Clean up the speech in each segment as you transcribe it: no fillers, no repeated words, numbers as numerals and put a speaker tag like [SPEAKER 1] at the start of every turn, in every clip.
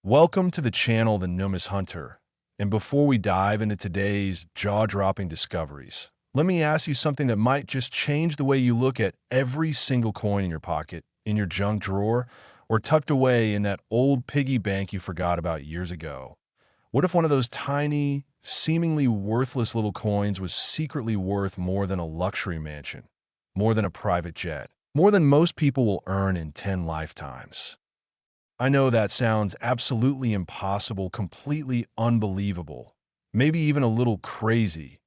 [SPEAKER 1] Welcome to the channel The NUMIS Hunter. And before we dive into today's jaw-dropping discoveries, let me ask you something that might just change the way you look at every single coin in your pocket, in your junk drawer, or tucked away in that old piggy bank you forgot about years ago. What if one of those tiny, seemingly worthless little coins was secretly worth more than a luxury mansion, more than a private jet, more than most people will earn in 10 lifetimes? I know that sounds absolutely impossible, completely unbelievable, maybe even a little crazy,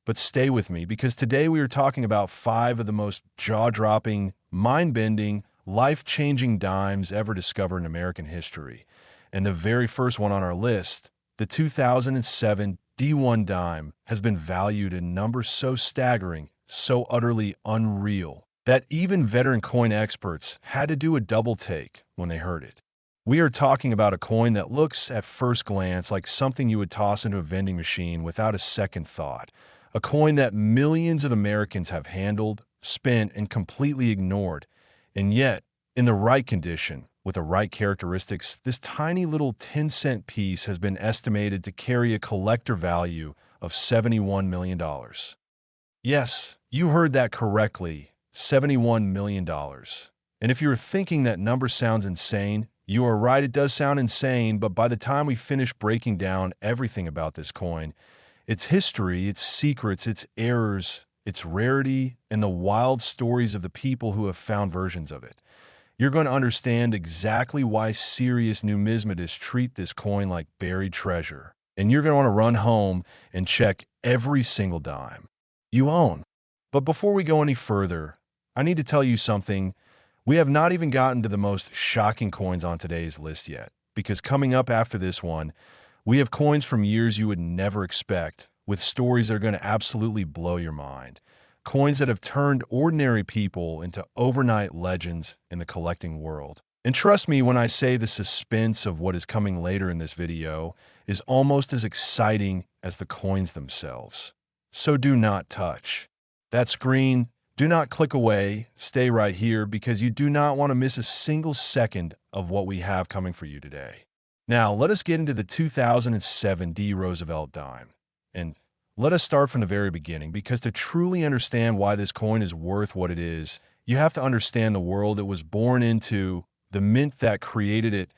[SPEAKER 1] but stay with me because today we are talking about five of the most jaw-dropping, mind-bending, life-changing dimes ever discovered in American history. And the very first one on our list, the 2007 D1 dime, has been valued in numbers so staggering, so utterly unreal, that even veteran coin experts had to do a double take when they heard it. We are talking about a coin that looks at first glance like something you would toss into a vending machine without a second thought. A coin that millions of Americans have handled, spent, and completely ignored. And yet, in the right condition, with the right characteristics, this tiny little 10-cent piece has been estimated to carry a collector value of $71 million. Yes, you heard that correctly, $71 million. And if you're thinking that number sounds insane, you are right, it does sound insane, but by the time we finish breaking down everything about this coin, its history, its secrets, its errors, its rarity, and the wild stories of the people who have found versions of it, you're going to understand exactly why serious numismatists treat this coin like buried treasure. And you're going to want to run home and check every single dime you own. But before we go any further, I need to tell you something. We have not even gotten to the most shocking coins on today's list yet, because coming up after this one, we have coins from years you would never expect, with stories that are going to absolutely blow your mind. Coins that have turned ordinary people into overnight legends in the collecting world. And trust me when I say the suspense of what is coming later in this video is almost as exciting as the coins themselves. So do not touch that screen. Do not click away, stay right here because you do not want to miss a single second of what we have coming for you today. Now, let us get into the 2007 D. Roosevelt dime. And let us start from the very beginning because to truly understand why this coin is worth what it is, you have to understand the world it was born into, the mint that created it,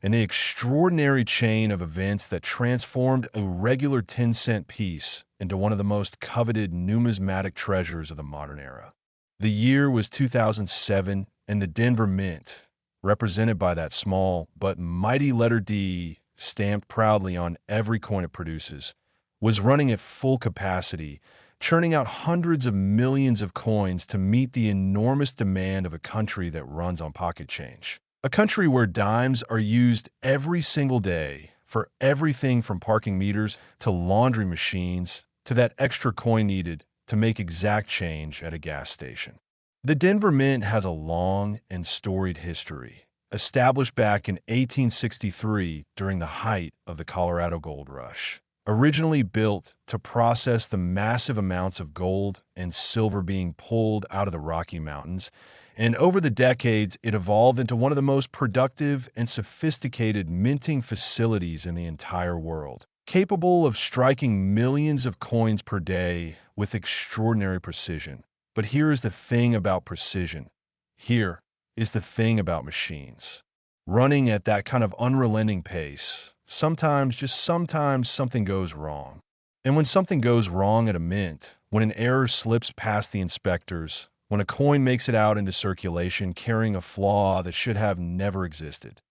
[SPEAKER 1] and the extraordinary chain of events that transformed a regular 10-cent piece into one of the most coveted numismatic treasures of the modern era. The year was 2007, and the Denver Mint, represented by that small but mighty letter D stamped proudly on every coin it produces, was running at full capacity, churning out hundreds of millions of coins to meet the enormous demand of a country that runs on pocket change. A country where dimes are used every single day for everything from parking meters to laundry machines to that extra coin needed to make exact change at a gas station. The Denver Mint has a long and storied history, established back in 1863 during the height of the Colorado Gold Rush. Originally built to process the massive amounts of gold and silver being pulled out of the Rocky Mountains, and over the decades, it evolved into one of the most productive and sophisticated minting facilities in the entire world, capable of striking millions of coins per day with extraordinary precision. But here is the thing about precision. Here is the thing about machines. Running at that kind of unrelenting pace, sometimes, just sometimes, something goes wrong. And when something goes wrong at a mint, when an error slips past the inspectors, when a coin makes it out into circulation carrying a flaw that should have never existed,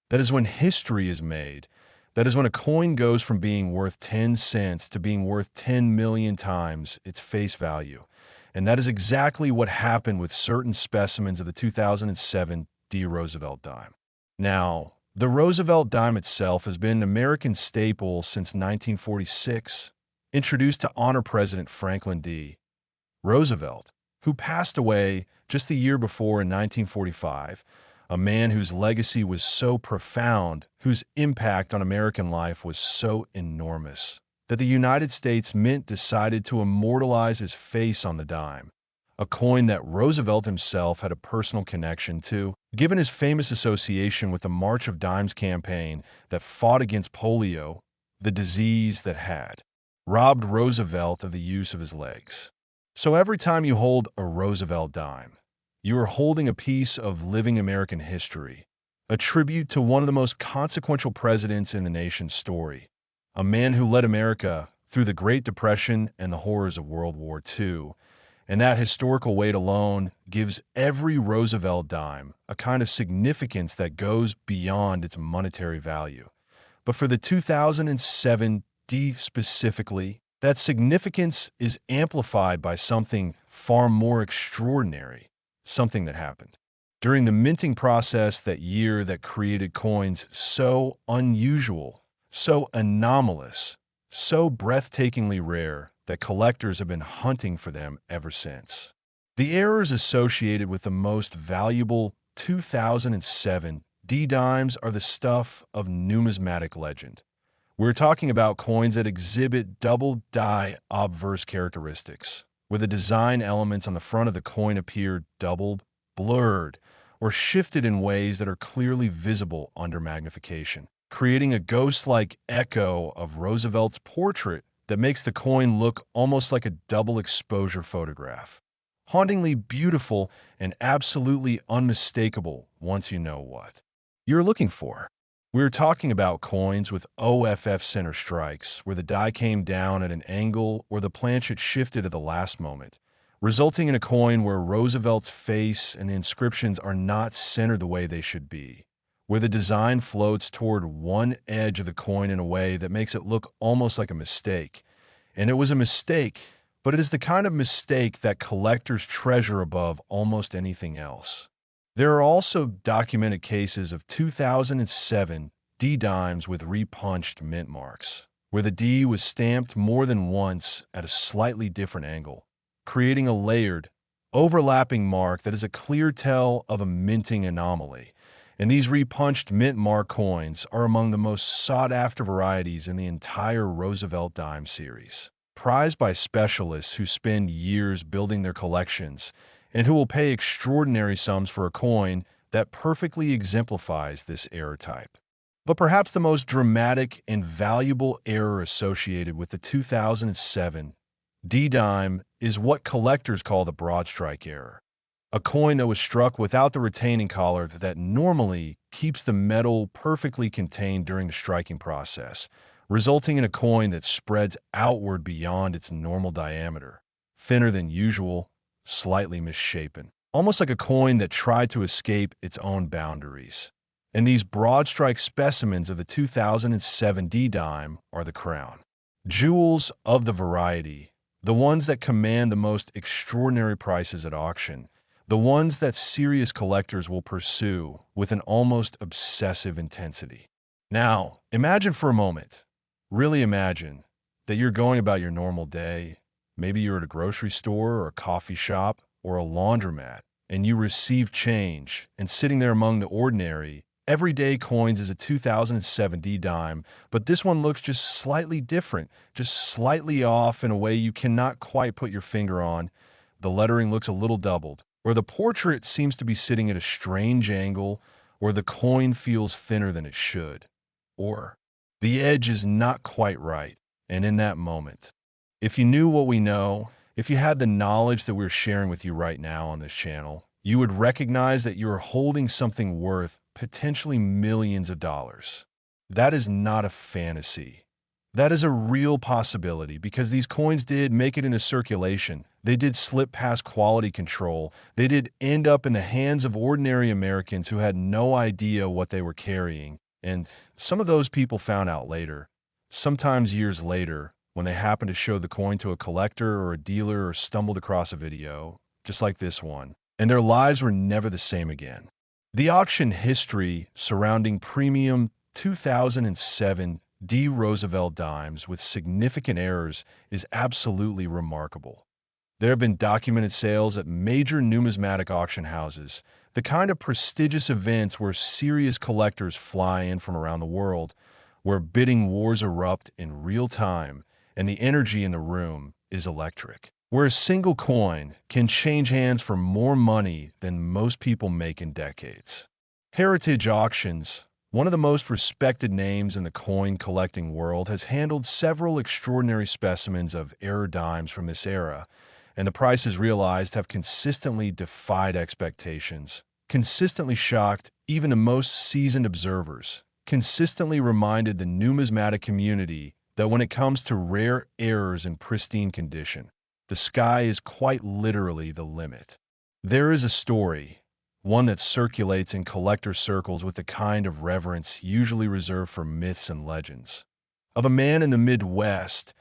[SPEAKER 1] that is when history is made. That is when a coin goes from being worth 10 cents to being worth 10 million times its face value. And that is exactly what happened with certain specimens of the 2007 D. Roosevelt dime. Now, the Roosevelt dime itself has been an American staple since 1946, introduced to honor President Franklin D. Roosevelt, who passed away just the year before in 1945, a man whose legacy was so profound, whose impact on American life was so enormous, that the United States Mint decided to immortalize his face on the dime, a coin that Roosevelt himself had a personal connection to, given his famous association with the March of Dimes campaign that fought against polio, the disease that had robbed Roosevelt of the use of his legs. So every time you hold a Roosevelt dime, you are holding a piece of living American history, a tribute to one of the most consequential presidents in the nation's story, a man who led America through the Great Depression and the horrors of World War II. And that historical weight alone gives every Roosevelt dime a kind of significance that goes beyond its monetary value. But for the 2007 D specifically, that significance is amplified by something far more extraordinary, something that happened during the minting process that year that created coins so unusual, so anomalous, so breathtakingly rare that collectors have been hunting for them ever since. The errors associated with the most valuable 2007 D dimes are the stuff of numismatic legend. We're talking about coins that exhibit double die obverse characteristics, where the design elements on the front of the coin appear doubled, blurred, or shifted in ways that are clearly visible under magnification, creating a ghost-like echo of Roosevelt's portrait that makes the coin look almost like a double exposure photograph. Hauntingly beautiful and absolutely unmistakable once you know what you're looking for. We're talking about coins with OFF center strikes, where the die came down at an angle or the planchet shifted at the last moment, resulting in a coin where Roosevelt's face and the inscriptions are not centered the way they should be, where the design floats toward one edge of the coin in a way that makes it look almost like a mistake. And it was a mistake, but it is the kind of mistake that collectors treasure above almost anything else. There are also documented cases of 2007 D dimes with repunched mint marks, where the D was stamped more than once at a slightly different angle, creating a layered, overlapping mark that is a clear tell of a minting anomaly. And these repunched mint mark coins are among the most sought-after varieties in the entire Roosevelt dime series, prized by specialists who spend years building their collections and who will pay extraordinary sums for a coin that perfectly exemplifies this error type. But perhaps the most dramatic and valuable error associated with the 2007 D dime is what collectors call the broad strike error, a coin that was struck without the retaining collar that normally keeps the metal perfectly contained during the striking process, resulting in a coin that spreads outward beyond its normal diameter, thinner than usual, slightly misshapen, almost like a coin that tried to escape its own boundaries. And these broad strike specimens of the 2007 D dime are the crown jewels of the variety, the ones that command the most extraordinary prices at auction, the ones that serious collectors will pursue with an almost obsessive intensity. Now, imagine for a moment, really imagine, that you're going about your normal day. Maybe you're at a grocery store or a coffee shop or a laundromat, and you receive change, and sitting there among the ordinary, everyday coins is a 2007 D dime, but this one looks just slightly different, just slightly off in a way you cannot quite put your finger on. The lettering looks a little doubled, or the portrait seems to be sitting at a strange angle, or the coin feels thinner than it should, or the edge is not quite right. And in that moment, if you knew what we know, if you had the knowledge that we're sharing with you right now on this channel, you would recognize that you are holding something worth potentially millions of dollars. That is not a fantasy. That is a real possibility because these coins did make it into circulation. They did slip past quality control. They did end up in the hands of ordinary Americans who had no idea what they were carrying. And some of those people found out later, sometimes years later, when they happened to show the coin to a collector or a dealer or stumbled across a video, just like this one, and their lives were never the same again. The auction history surrounding premium 2007 D Roosevelt dimes with significant errors is absolutely remarkable. There have been documented sales at major numismatic auction houses, the kind of prestigious events where serious collectors fly in from around the world, where bidding wars erupt in real time, and the energy in the room is electric. where a single coin can change hands for more money than most people make in decades. Heritage Auctions, one of the most respected names in the coin collecting world, has handled several extraordinary specimens of error dimes from this era, and the prices realized have consistently defied expectations, consistently shocked even the most seasoned observers, consistently reminded the numismatic community that when it comes to rare errors in pristine condition, the sky is quite literally the limit. There is a story, one that circulates in collector circles with the kind of reverence usually reserved for myths and legends, of a man in the Midwest,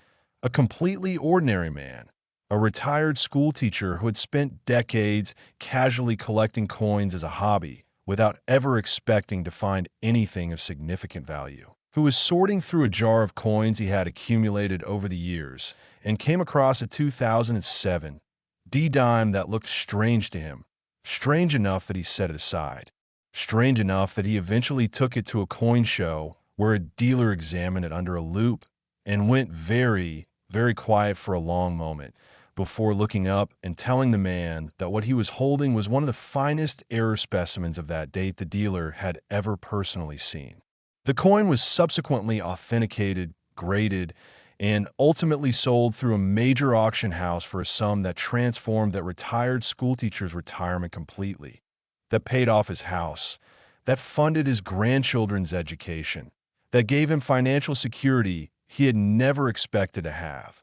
[SPEAKER 1] a completely ordinary man, a retired schoolteacher who had spent decades casually collecting coins as a hobby without ever expecting to find anything of significant value, who was sorting through a jar of coins he had accumulated over the years and came across a 2007 D-dime that looked strange to him, strange enough that he set it aside, strange enough that he eventually took it to a coin show where a dealer examined it under a loupe and went very, very quiet for a long moment before looking up and telling the man that what he was holding was one of the finest error specimens of that date the dealer had ever personally seen. The coin was subsequently authenticated, graded, and ultimately sold through a major auction house for a sum that transformed that retired schoolteacher's retirement completely, that paid off his house, that funded his grandchildren's education, that gave him financial security he had never expected to have,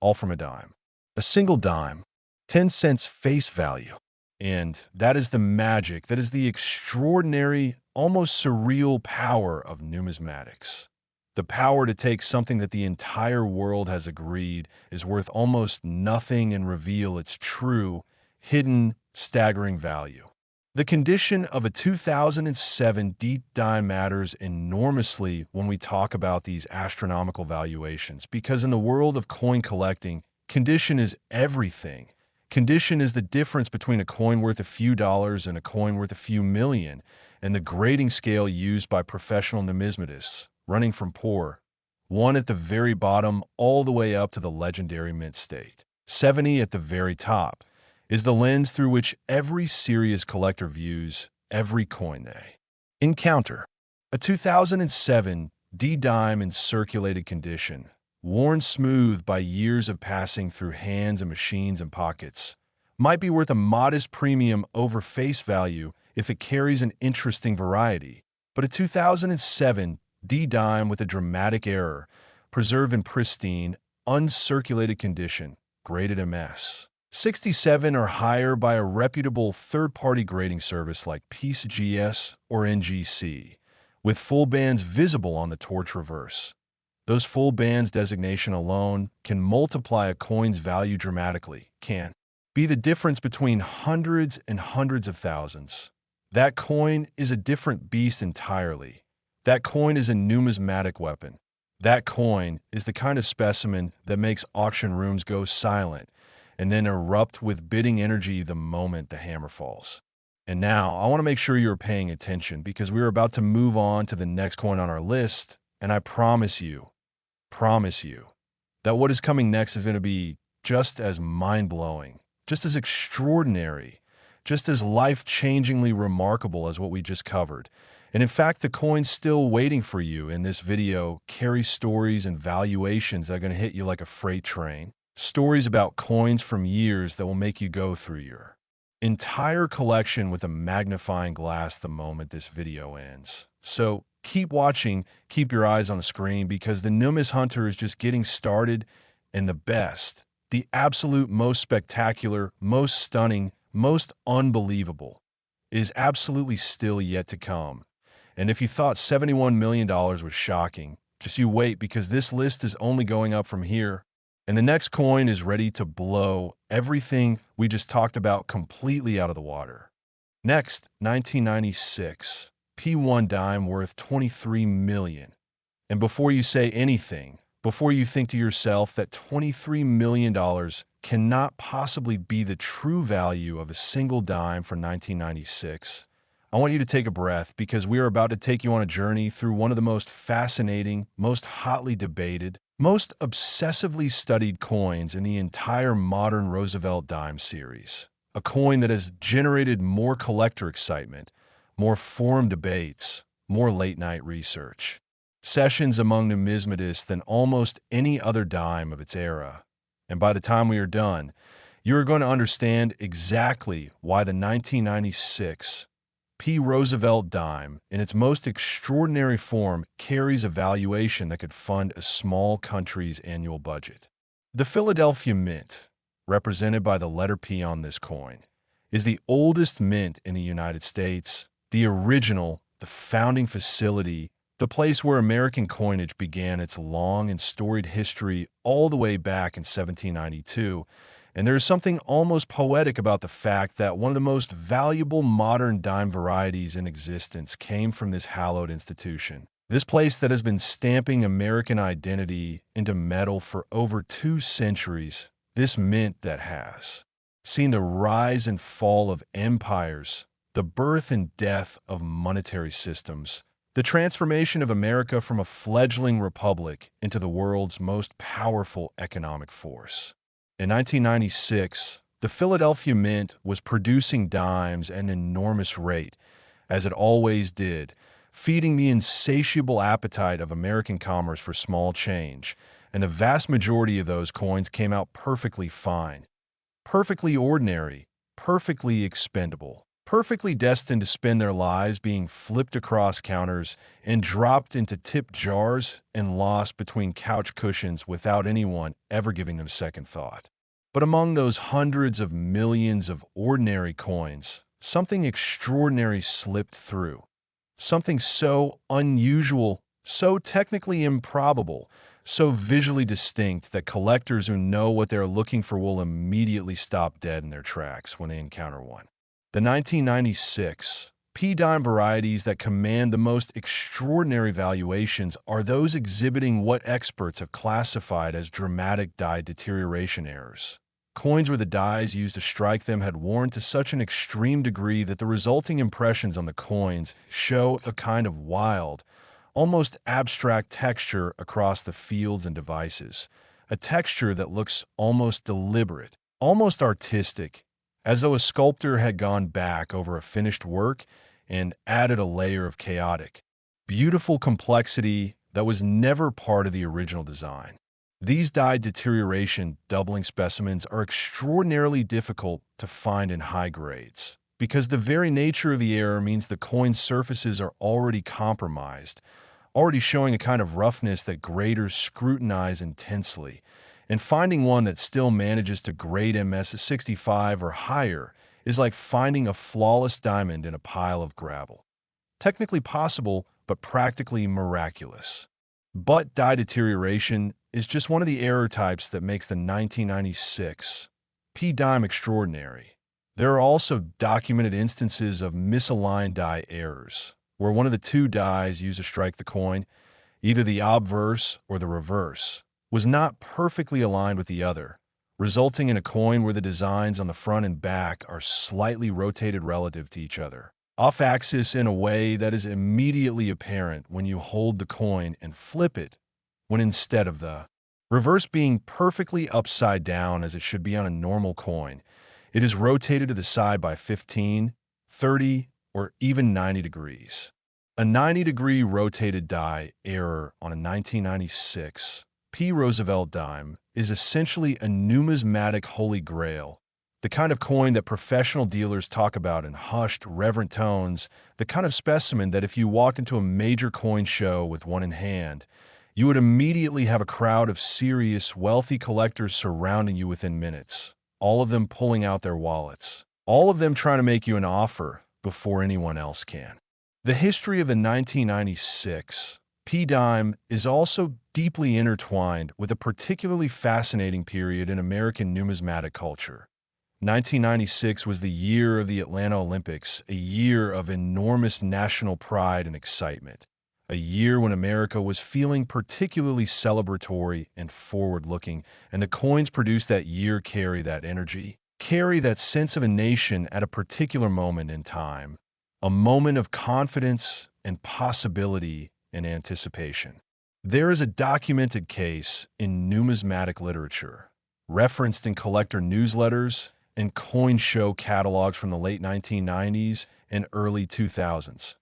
[SPEAKER 1] all from a dime. A single dime, 10 cents face value. And that is the magic, that is the extraordinary, almost surreal power of numismatics. The power to take something that the entire world has agreed is worth almost nothing and reveal its true, hidden, staggering value. The condition of a 2007 D-dime matters enormously when we talk about these astronomical valuations, because in the world of coin collecting, condition is everything. Condition is the difference between a coin worth a few dollars and a coin worth a few million, and the grading scale used by professional numismatists, running from poor, 1 at the very bottom all the way up to the legendary mint state, 70 at the very top, is the lens through which every serious collector views every coin they encounter. A 2007 D-dime in circulated condition, worn smooth by years of passing through hands and machines and pockets, might be worth a modest premium over face value if it carries an interesting variety. But a 2007 D-dime with a dramatic error, preserved in pristine, uncirculated condition, graded MS 67 or higher by a reputable third-party grading service like PCGS or NGC, with full bands visible on the torch reverse. Those full bands designation alone can multiply a coin's value dramatically, can be the difference between hundreds and hundreds of thousands. That coin is a different beast entirely. That coin is a numismatic weapon. That coin is the kind of specimen that makes auction rooms go silent and then erupt with bidding energy the moment the hammer falls. And now, I want to make sure you're paying attention because we're about to move on to the next coin on our list, and I promise you, that what is coming next is going to be just as mind-blowing, just as extraordinary, just as life-changingly remarkable as what we just covered. And in fact, the coins still waiting for you in this video carry stories and valuations that are going to hit you like a freight train. Stories about coins from years that will make you go through your entire collection with a magnifying glass the moment this video ends. So keep watching, keep your eyes on the screen, because the NUMIS Hunter is just getting started, and the best, the absolute most spectacular, most stunning, most unbelievable is absolutely still yet to come. And if you thought $71 million was shocking, just you wait, because this list is only going up from here. And the next coin is ready to blow everything we just talked about completely out of the water. Next, 1996, P1 dime worth $23 million. And before you say anything, before you think to yourself that $23 million cannot possibly be the true value of a single dime for 1996, I want you to take a breath, because we are about to take you on a journey through one of the most fascinating, most hotly debated, most obsessively studied coins in the entire modern Roosevelt Dimes series. A coin that has generated more collector excitement, more forum debates, more late-night research, sessions among numismatists than almost any other dime of its era. And by the time we are done, you are going to understand exactly why the 1996 P. Roosevelt dime, in its most extraordinary form, carries a valuation that could fund a small country's annual budget. The Philadelphia Mint, represented by the letter P on this coin, is the oldest mint in the United States, the original, the founding facility, the place where American coinage began its long and storied history all the way back in 1792. And there is something almost poetic about the fact that one of the most valuable modern dime varieties in existence came from this hallowed institution. This place that has been stamping American identity into metal for over 2 centuries, this mint that has seen the rise and fall of empires, the birth and death of monetary systems, the transformation of America from a fledgling republic into the world's most powerful economic force. In 1996, the Philadelphia Mint was producing dimes at an enormous rate, as it always did, feeding the insatiable appetite of American commerce for small change, and the vast majority of those coins came out perfectly fine, perfectly ordinary, perfectly expendable, perfectly destined to spend their lives being flipped across counters and dropped into tip jars and lost between couch cushions without anyone ever giving them second thought. But among those hundreds of millions of ordinary coins, something extraordinary slipped through. Something so unusual, so technically improbable, so visually distinct that collectors who know what they're looking for will immediately stop dead in their tracks when they encounter one. The 1996 P-dime varieties that command the most extraordinary valuations are those exhibiting what experts have classified as dramatic die deterioration errors. Coins where the dies used to strike them had worn to such an extreme degree that the resulting impressions on the coins show a kind of wild, almost abstract texture across the fields and devices, a texture that looks almost deliberate, almost artistic, as though a sculptor had gone back over a finished work and added a layer of chaotic, beautiful complexity that was never part of the original design. These die deterioration doubling specimens are extraordinarily difficult to find in high grades, because the very nature of the error means the coin's surfaces are already compromised, already showing a kind of roughness that graders scrutinize intensely, and finding one that still manages to grade MS 65 or higher is like finding a flawless diamond in a pile of gravel. Technically possible, but practically miraculous. But die deterioration is just one of the error types that makes the 1996 P-dime extraordinary. There are also documented instances of misaligned die errors, where one of the two dies used to strike the coin, either the obverse or the reverse, was not perfectly aligned with the other, resulting in a coin where the designs on the front and back are slightly rotated relative to each other, off-axis in a way that is immediately apparent when you hold the coin and flip it, when instead of the reverse being perfectly upside down as it should be on a normal coin, it is rotated to the side by 15, 30, or even 90 degrees. A 90-degree rotated die error on a 1996 P. Roosevelt dime is essentially a numismatic holy grail, the kind of coin that professional dealers talk about in hushed, reverent tones, the kind of specimen that if you walked into a major coin show with one in hand, you would immediately have a crowd of serious, wealthy collectors surrounding you within minutes, all of them pulling out their wallets, all of them trying to make you an offer before anyone else can. The history of the 1996 P-dime is also deeply intertwined with a particularly fascinating period in American numismatic culture. 1996 was the year of the Atlanta Olympics, a year of enormous national pride and excitement, a year when America was feeling particularly celebratory and forward-looking, and the coins produced that year carry that energy, carry that sense of a nation at a particular moment in time, a moment of confidence and possibility and anticipation. There is a documented case in numismatic literature, referenced in collector newsletters and coin show catalogs from the late 1990s and early 2000s,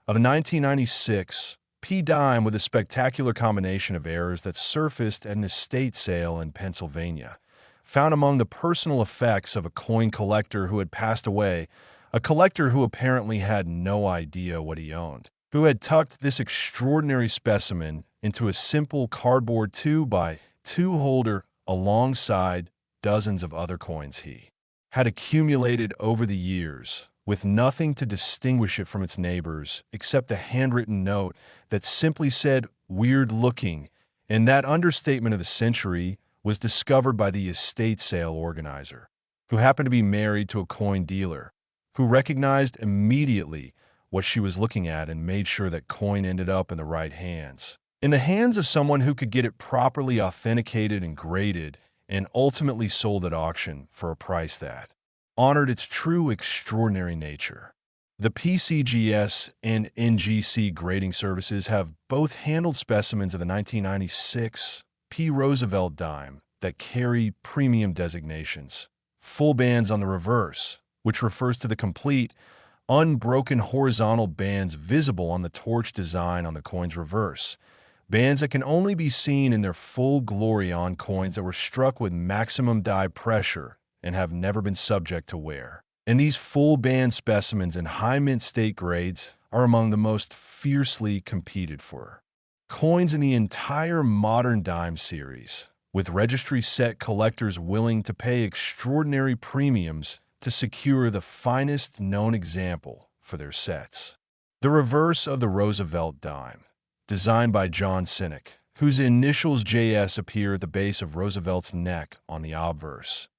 [SPEAKER 1] of a 1996 P dime with a spectacular combination of errors that surfaced at an estate sale in Pennsylvania, found among the personal effects of a coin collector who had passed away, a collector who apparently had no idea what he owned, who had tucked this extraordinary specimen into a simple cardboard 2x2 holder alongside dozens of other coins he had accumulated over the years, with nothing to distinguish it from its neighbors except a handwritten note that simply said, "Weird looking," and that understatement of the century was discovered by the estate sale organizer, who happened to be married to a coin dealer, who recognized immediately what she was looking at and made sure that coin ended up in the right hands. In the hands of someone who could get it properly authenticated and graded, and ultimately sold at auction for a price that honored its true extraordinary nature. The PCGS and NGC grading services have both handled specimens of the 1996 P. Roosevelt dime that carry premium designations, full bands on the reverse, which refers to the complete, unbroken horizontal bands visible on the torch design on the coin's reverse, bands that can only be seen in their full glory on coins that were struck with maximum die pressure and have never been subject to wear. And these full band specimens in high mint state grades are among the most fiercely competed for coins in the entire modern dime series, with registry set collectors willing to pay extraordinary premiums to secure the finest known example for their sets. The reverse of the Roosevelt dime, designed by John Sinek, whose initials JS appear at the base of Roosevelt's neck on the obverse,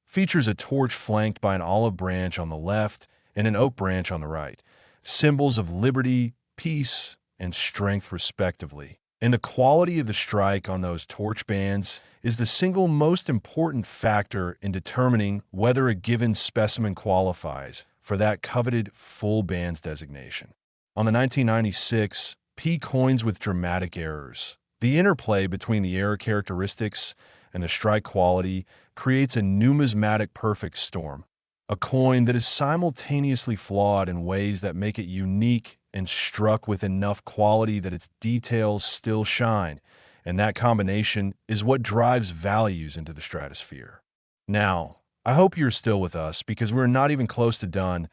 [SPEAKER 1] features a torch flanked by an olive branch on the left and an oak branch on the right, symbols of liberty, peace, and strength respectively. And the quality of the strike on those torch bands is the single most important factor in determining whether a given specimen qualifies for that coveted full bands designation. On the 1996 P coins with dramatic errors, the interplay between the error characteristics and the strike quality creates a numismatic perfect storm, a coin that is simultaneously flawed in ways that make it unique and struck with enough quality that its details still shine, and that combination is what drives values into the stratosphere. Now, I hope you're still with us because we're not even close to done.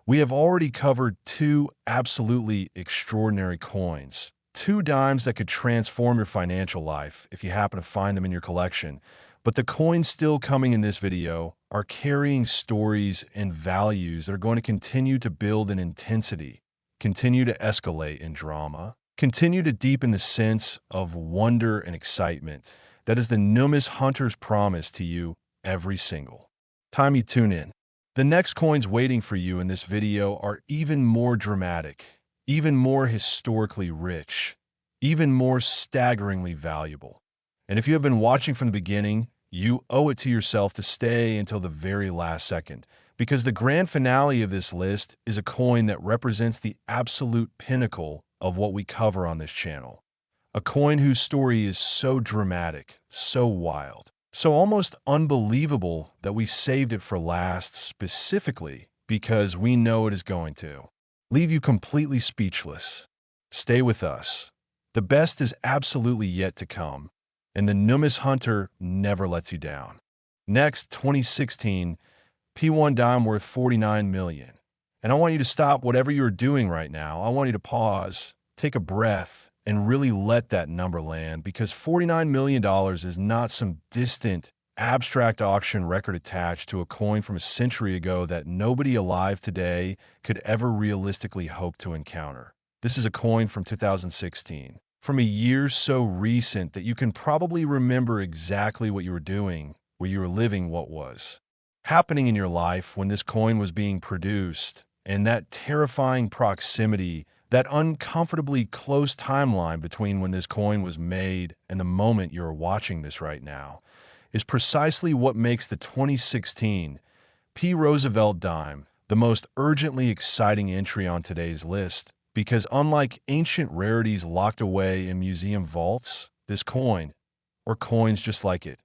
[SPEAKER 1] We have already covered two absolutely extraordinary coins, two dimes that could transform your financial life if you happen to find them in your collection. But the coins still coming in this video are carrying stories and values that are going to continue to build in intensity, continue to escalate in drama, continue to deepen the sense of wonder and excitement that is the NUMIS Hunter's promise to you every single time you tune in. The next coins waiting for you in this video are even more dramatic, even more historically rich, even more staggeringly valuable. And if you have been watching from the beginning, you owe it to yourself to stay until the very last second, because the grand finale of this list is a coin that represents the absolute pinnacle of what we cover on this channel. A coin whose story is so dramatic, so wild, so almost unbelievable that we saved it for last specifically because we know it is going to leave you completely speechless. Stay with us. The best is absolutely yet to come, and the NUMIS Hunter never lets you down. Next, 2016 P1 dime worth $49 million. And I want you to stop whatever you're doing right now. I want you to pause, take a breath, and really let that number land, because $49 million is not some distant, abstract auction record attached to a coin from a century ago that nobody alive today could ever realistically hope to encounter. This is a coin from 2016, from a year so recent that you can probably remember exactly what you were doing, where you were living, what was happening in your life when this coin was being produced, and that terrifying proximity, that uncomfortably close timeline between when this coin was made and the moment you're watching this right now, is precisely what makes the 2016 P. Roosevelt dime the most urgently exciting entry on today's list, because unlike ancient rarities locked away in museum vaults, this coin, or coins just like it,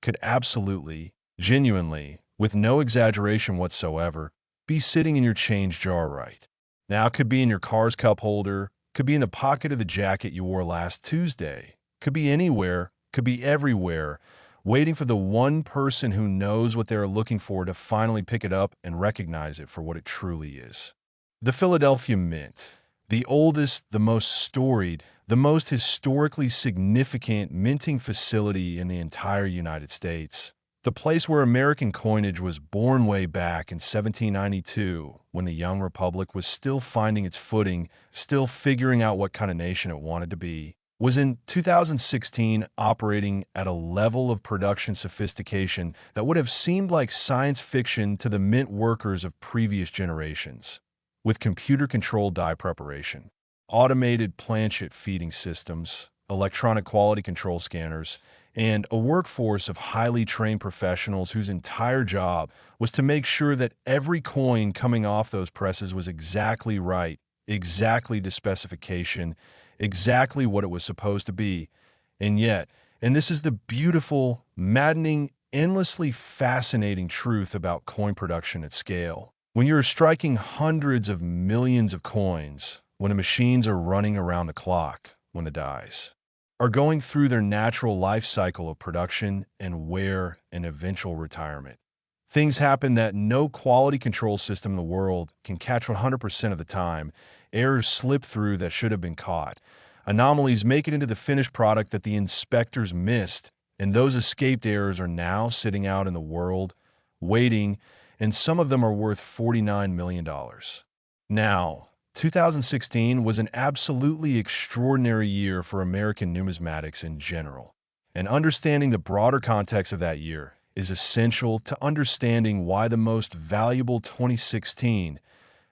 [SPEAKER 1] could absolutely, genuinely, with no exaggeration whatsoever, be sitting in your change jar right now. It could be in your car's cup holder, could be in the pocket of the jacket you wore last Tuesday, could be anywhere, could be everywhere, waiting for the one person who knows what they're looking for to finally pick it up and recognize it for what it truly is. The Philadelphia Mint, the oldest, the most storied, the most historically significant minting facility in the entire United States. The place where American coinage was born way back in 1792, when the young republic was still finding its footing, still figuring out what kind of nation it wanted to be, was in 2016 operating at a level of production sophistication that would have seemed like science fiction to the mint workers of previous generations, with computer-controlled die preparation, automated planchet feeding systems, electronic quality control scanners, and a workforce of highly trained professionals whose entire job was to make sure that every coin coming off those presses was exactly right, exactly to specification, exactly what it was supposed to be. And yet, and this is the beautiful, maddening, endlessly fascinating truth about coin production at scale. When you're striking hundreds of millions of coins, when the machines are running around the clock, when the dies are going through their natural life cycle of production and wear and eventual retirement, things happen that no quality control system in the world can catch 100% of the time. Errors slip through that should have been caught. Anomalies make it into the finished product that the inspectors missed, and those escaped errors are now sitting out in the world, waiting, and some of them are worth $49 million. Now, 2016 was an absolutely extraordinary year for American numismatics in general, and understanding the broader context of that year is essential to understanding why the most valuable 2016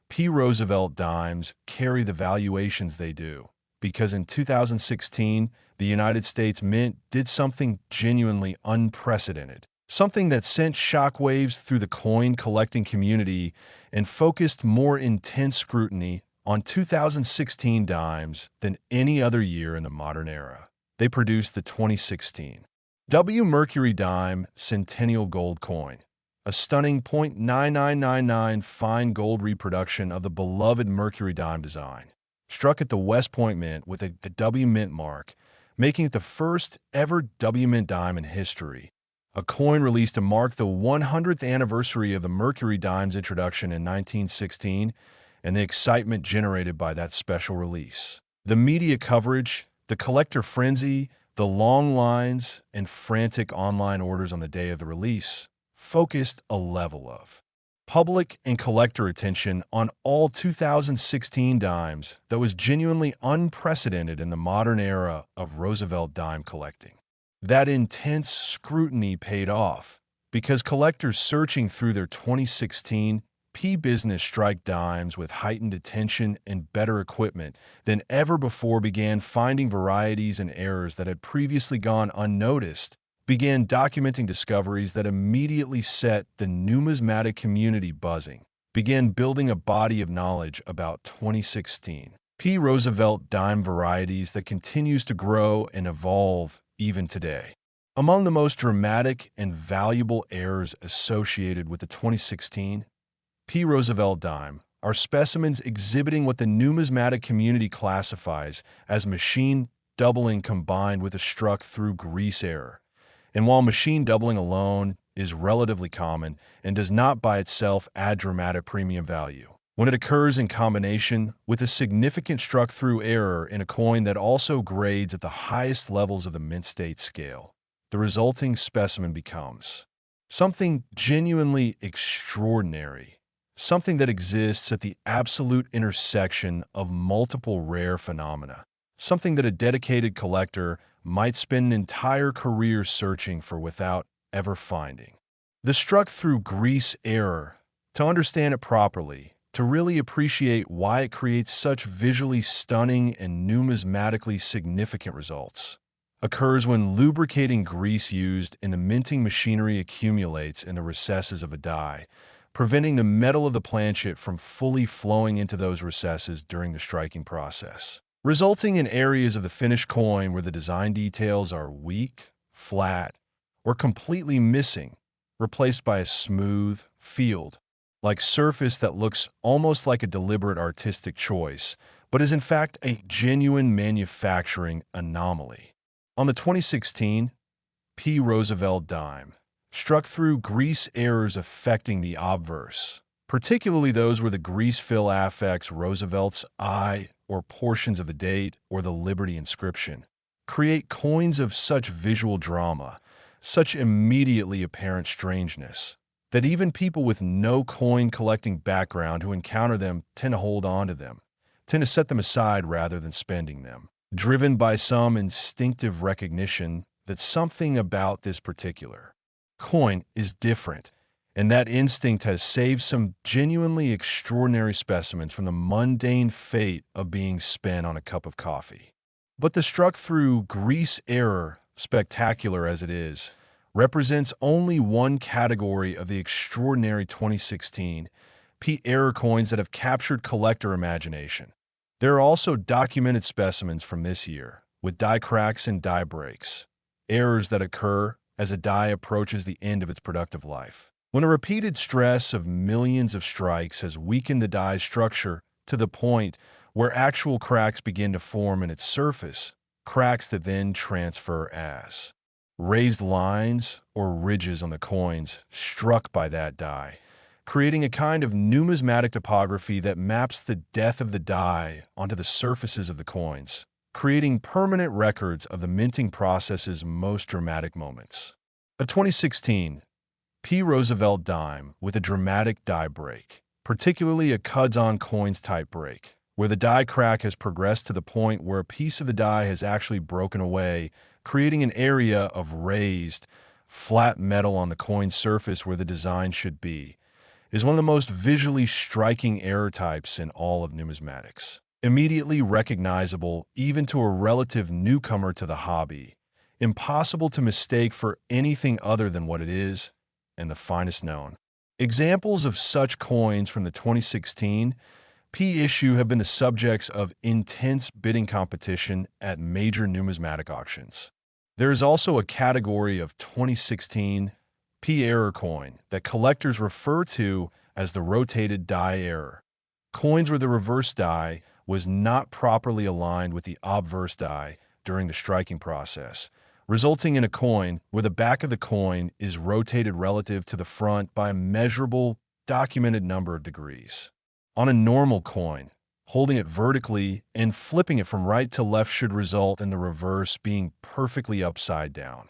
[SPEAKER 1] FIVE Roosevelt Dimes carry the valuations they do. Because in 2016, the United States Mint did something genuinely unprecedented, something that sent shockwaves through the coin collecting community and focused more intense scrutiny on 2016 dimes than any other year in the modern era. They produced the 2016 W Mercury Dime Centennial Gold Coin, a stunning .9999 fine gold reproduction of the beloved Mercury dime design, struck at the West Point Mint with the W Mint mark, making it the first ever W Mint dime in history. A coin released to mark the 100th anniversary of the Mercury dime's introduction in 1916, and the excitement generated by that special release. The media coverage, the collector frenzy, the long lines, and frantic online orders on the day of the release focused a level of public and collector attention on all 2016 dimes that was genuinely unprecedented in the modern era of Roosevelt dime collecting. That intense scrutiny paid off because collectors searching through their 2016 business strike dimes with heightened attention and better equipment than ever before began finding varieties and errors that had previously gone unnoticed, began documenting discoveries that immediately set the numismatic community buzzing, began building a body of knowledge about 2016 Roosevelt dime varieties that continues to grow and evolve even today. Among the most dramatic and valuable errors associated with the 2016 Roosevelt dime are specimens exhibiting what the numismatic community classifies as machine doubling combined with a struck-through grease error. And while machine doubling alone is relatively common and does not by itself add dramatic premium value, when it occurs in combination with a significant struck-through error in a coin that also grades at the highest levels of the mint state scale, the resulting specimen becomes something genuinely extraordinary, something that exists at the absolute intersection of multiple rare phenomena, something that a dedicated collector might spend an entire career searching for without ever finding. The struck-through grease error, to understand it properly, to really appreciate why it creates such visually stunning and numismatically significant results, occurs when lubricating grease used in the minting machinery accumulates in the recesses of a die, preventing the metal of the planchet from fully flowing into those recesses during the striking process, resulting in areas of the finished coin where the design details are weak, flat, or completely missing, replaced by a smooth, field-like surface that looks almost like a deliberate artistic choice, but is in fact a genuine manufacturing anomaly. On the 2016 FIVE Roosevelt Dime, struck through grease errors affecting the obverse, particularly those where the grease fill affects Roosevelt's eye or portions of the date or the Liberty inscription, create coins of such visual drama, such immediately apparent strangeness, that even people with no coin-collecting background who encounter them tend to hold on to them, tend to set them aside rather than spending them, driven by some instinctive recognition that something about this particular coin is different, and that instinct has saved some genuinely extraordinary specimens from the mundane fate of being spent on a cup of coffee. But the struck-through grease error, spectacular as it is, represents only one category of the extraordinary 2016 P error coins that have captured collector imagination. There are also documented specimens from this year, with die cracks and die breaks, errors that occur as a die approaches the end of its productive life, when a repeated stress of millions of strikes has weakened the die's structure to the point where actual cracks begin to form in its surface, cracks that then transfer as raised lines or ridges on the coins struck by that die, creating a kind of numismatic topography that maps the death of the die onto the surfaces of the coins, creating permanent records of the minting process's most dramatic moments. A 2016 P. Roosevelt dime with a dramatic die break, particularly a Cuds-on coins type break, where the die crack has progressed to the point where a piece of the die has actually broken away, creating an area of raised, flat metal on the coin surface where the design should be, is one of the most visually striking error types in all of numismatics. Immediately recognizable even to a relative newcomer to the hobby, impossible to mistake for anything other than what it is, and the finest known. Examples of such coins from the 2016 P issue have been the subjects of intense bidding competition at major numismatic auctions. There is also a category of 2016 P error coin that collectors refer to as the rotated die error. Coins where the reverse die was not properly aligned with the obverse die during the striking process, resulting in a coin where the back of the coin is rotated relative to the front by a measurable, documented number of degrees. On a normal coin, holding it vertically and flipping it from right to left should result in the reverse being perfectly upside down.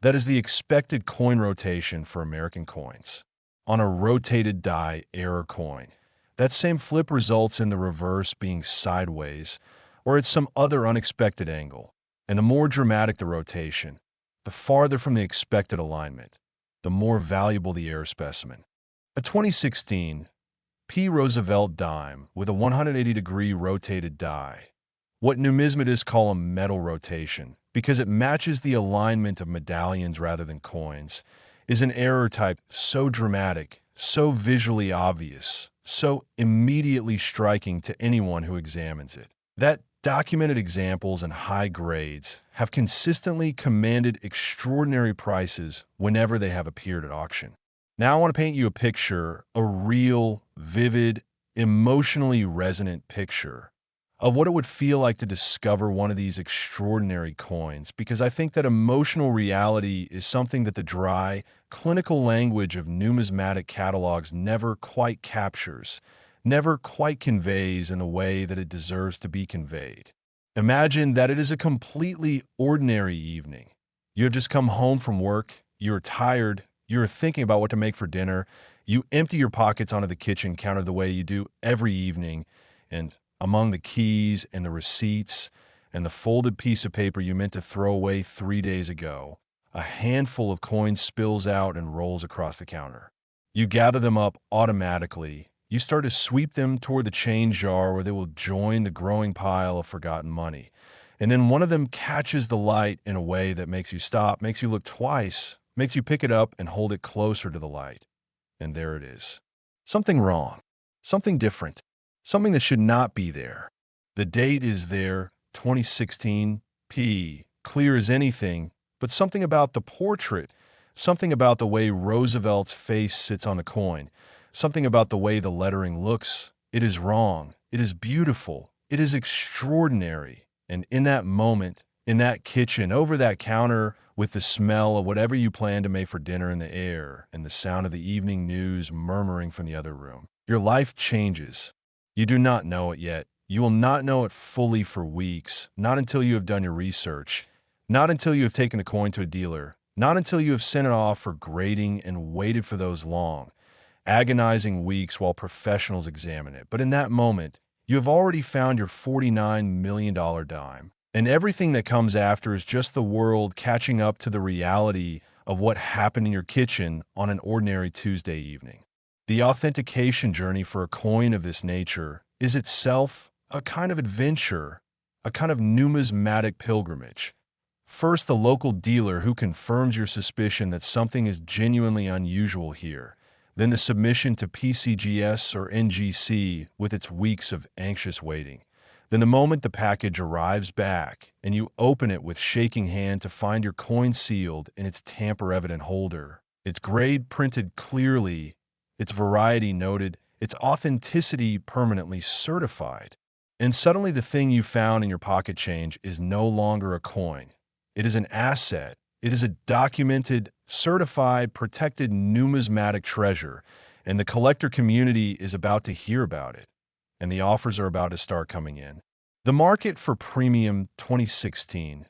[SPEAKER 1] That is the expected coin rotation for American coins. On a rotated die error coin, that same flip results in the reverse being sideways or at some other unexpected angle. And the more dramatic the rotation, the farther from the expected alignment, the more valuable the error specimen. A 2016 P. Roosevelt dime with a 180-degree rotated die, what numismatists call a metal rotation, because it matches the alignment of medallions rather than coins, is an error type so dramatic, so visually obvious, so immediately striking to anyone who examines it, that documented examples and high grades have consistently commanded extraordinary prices whenever they have appeared at auction. Now I want to paint you a picture, a real, vivid, emotionally resonant picture of what it would feel like to discover one of these extraordinary coins, because I think that emotional reality is something that the dry, clinical language of numismatic catalogs never quite captures, never quite conveys in the way that it deserves to be conveyed. Imagine that it is a completely ordinary evening. You have just come home from work, you're tired, you're thinking about what to make for dinner, you empty your pockets onto the kitchen counter the way you do every evening, and among the keys and the receipts and the folded piece of paper you meant to throw away 3 days ago, a handful of coins spills out and rolls across the counter. You gather them up automatically. You start to sweep them toward the change jar where they will join the growing pile of forgotten money. And then one of them catches the light in a way that makes you stop, makes you look twice, makes you pick it up and hold it closer to the light. And there it is. Something wrong. Something different. Something that should not be there. The date is there, 2016, clear as anything, but something about the portrait, something about the way Roosevelt's face sits on the coin, something about the way the lettering looks. It is wrong. It is beautiful. It is extraordinary. And in that moment, in that kitchen, over that counter, with the smell of whatever you plan to make for dinner in the air and the sound of the evening news murmuring from the other room, your life changes. You do not know it yet. You will not know it fully for weeks, not until you have done your research, not until you have taken the coin to a dealer, not until you have sent it off for grading and waited for those long, agonizing weeks while professionals examine it. But in that moment, you have already found your $49 million dime. And everything that comes after is just the world catching up to the reality of what happened in your kitchen on an ordinary Tuesday evening. The authentication journey for a coin of this nature is itself a kind of adventure, a kind of numismatic pilgrimage. First, the local dealer who confirms your suspicion that something is genuinely unusual here. Then the submission to PCGS or NGC with its weeks of anxious waiting. Then the moment the package arrives back and you open it with shaking hand to find your coin sealed in its tamper-evident holder, its grade printed clearly, its variety noted, its authenticity permanently certified. And suddenly the thing you found in your pocket change is no longer a coin. It is an asset. It is a documented, certified, protected numismatic treasure, and the collector community is about to hear about it. And the offers are about to start coming in. The market for premium 2016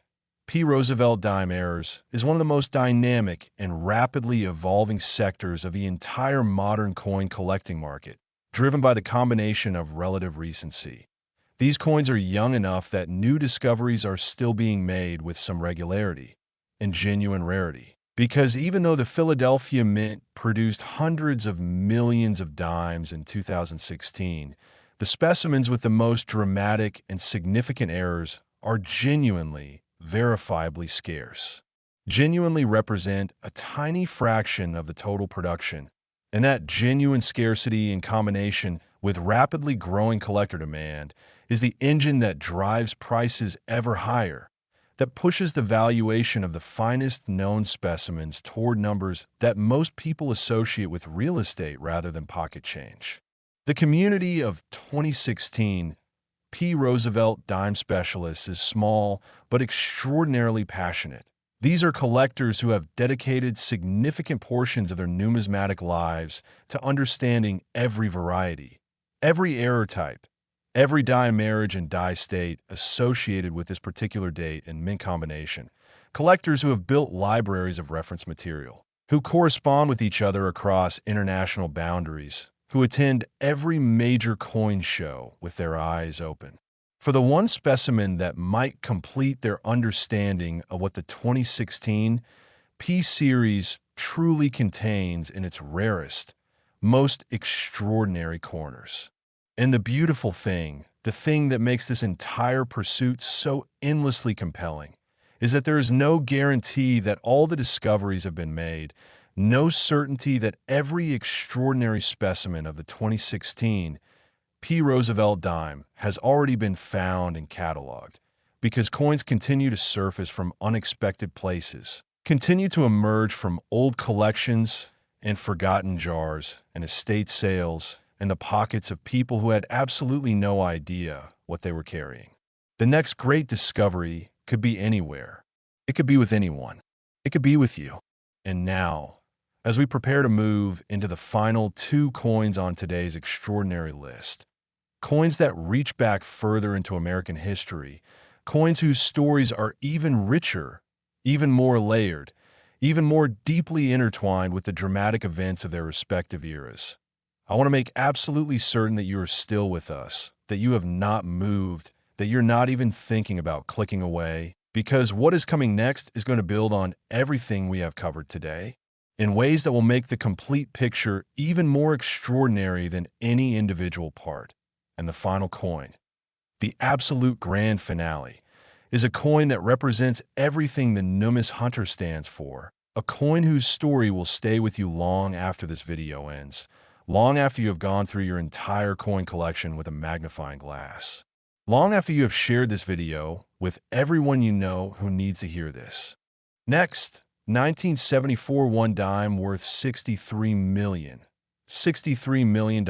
[SPEAKER 1] Roosevelt Dime errors is one of the most dynamic and rapidly evolving sectors of the entire modern coin collecting market, driven by the combination of relative recency. These coins are young enough that new discoveries are still being made with some regularity and genuine rarity. Because even though the Philadelphia Mint produced hundreds of millions of dimes in 2016, the specimens with the most dramatic and significant errors are genuinely, verifiably scarce. Genuinely represent a tiny fraction of the total production, and that genuine scarcity in combination with rapidly growing collector demand is the engine that drives prices ever higher, that pushes the valuation of the finest known specimens toward numbers that most people associate with real estate rather than pocket change. The community of 2016 Roosevelt Dime specialists is small but extraordinarily passionate. These are collectors who have dedicated significant portions of their numismatic lives to understanding every variety, every error type, every die marriage and die state associated with this particular date and mint combination. Collectors who have built libraries of reference material, who correspond with each other across international boundaries, who attend every major coin show with their eyes open. For the one specimen that might complete their understanding of what the 2016 P-Series truly contains in its rarest, most extraordinary corners. And the beautiful thing, the thing that makes this entire pursuit so endlessly compelling, is that there is no guarantee that all the discoveries have been made, no certainty that every extraordinary specimen of the 2016 Roosevelt Dime has already been found and cataloged, because coins continue to surface from unexpected places, continue to emerge from old collections and forgotten jars and estate sales and the pockets of people who had absolutely no idea what they were carrying. The next great discovery could be anywhere. It could be with anyone. It could be with you. And now, as we prepare to move into the final two coins on today's extraordinary list, coins that reach back further into American history, coins whose stories are even richer, even more layered, even more deeply intertwined with the dramatic events of their respective eras. I want to make absolutely certain that you are still with us, that you have not moved, that you're not even thinking about clicking away, because what is coming next is going to build on everything we have covered today in ways that will make the complete picture even more extraordinary than any individual part. And the final coin, the absolute grand finale, is a coin that represents everything the NUMIS Hunter stands for, a coin whose story will stay with you long after this video ends, long after you have gone through your entire coin collection with a magnifying glass. Long after you have shared this video with everyone you know who needs to hear this. Next, 1974 one dime worth $63 million. $63 million.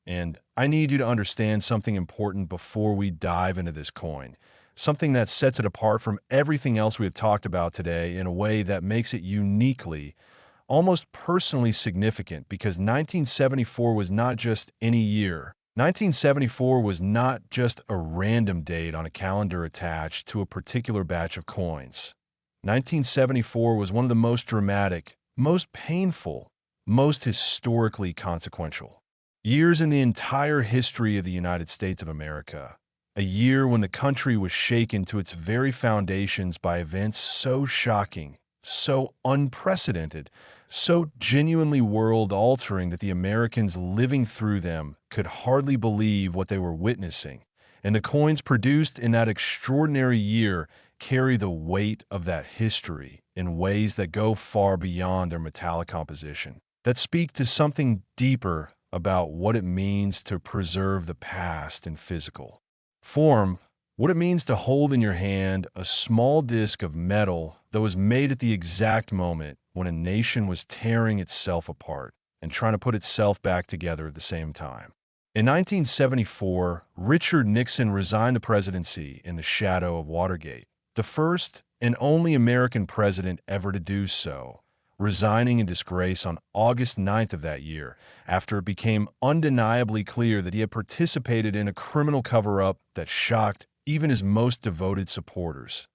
[SPEAKER 1] And I need you to understand something important before we dive into this coin. Something that sets it apart from everything else we have talked about today in a way that makes it uniquely, almost personally significant, because 1974 was not just any year. 1974 was not just a random date on a calendar attached to a particular batch of coins. 1974 was one of the most dramatic, most painful, most historically consequential years in the entire history of the United States of America. A year when the country was shaken to its very foundations by events so shocking, so unprecedented, so genuinely world-altering that the Americans living through them could hardly believe what they were witnessing. And the coins produced in that extraordinary year carry the weight of that history in ways that go far beyond their metallic composition, that speak to something deeper about what it means to preserve the past in physical form, what it means to hold in your hand a small disc of metal that was made at the exact moment when a nation was tearing itself apart and trying to put itself back together at the same time. In 1974, Richard Nixon resigned the presidency in the shadow of Watergate, the first and only American president ever to do so, resigning in disgrace on August 9th of that year after it became undeniably clear that he had participated in a criminal cover-up that shocked even his most devoted supporters.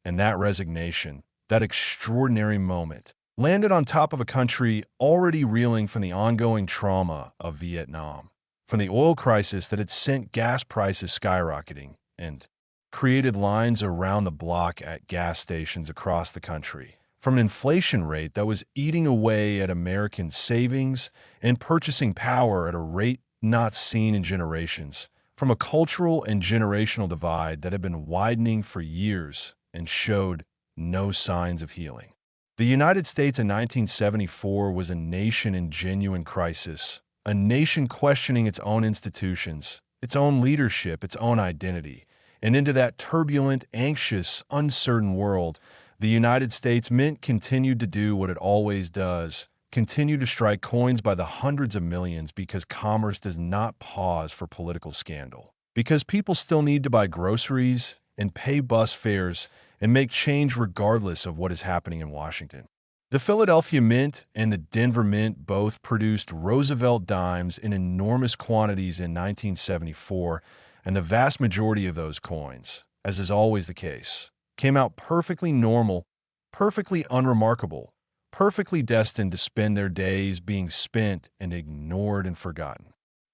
[SPEAKER 1] And that resignation, that extraordinary moment, landed on top of a country already reeling from the ongoing trauma of Vietnam, from the oil crisis that had sent gas prices skyrocketing and created lines around the block at gas stations across the country, from an inflation rate that was eating away at American savings and purchasing power at a rate not seen in generations, from a cultural and generational divide that had been widening for years and showed no signs of healing. The United States in 1974 was a nation in genuine crisis, a nation questioning its own institutions, its own leadership, its own identity. And into that turbulent, anxious, uncertain world, the United States Mint continued to do what it always does, continue to strike coins by the hundreds of millions because commerce does not pause for political scandal. Because people still need to buy groceries and pay bus fares and make change regardless of what is happening in Washington. The Philadelphia Mint and the Denver Mint both produced Roosevelt Dimes in enormous quantities in 1974, and the vast majority of those coins, as is always the case, came out perfectly normal, perfectly unremarkable, perfectly destined to spend their days being spent and ignored and forgotten.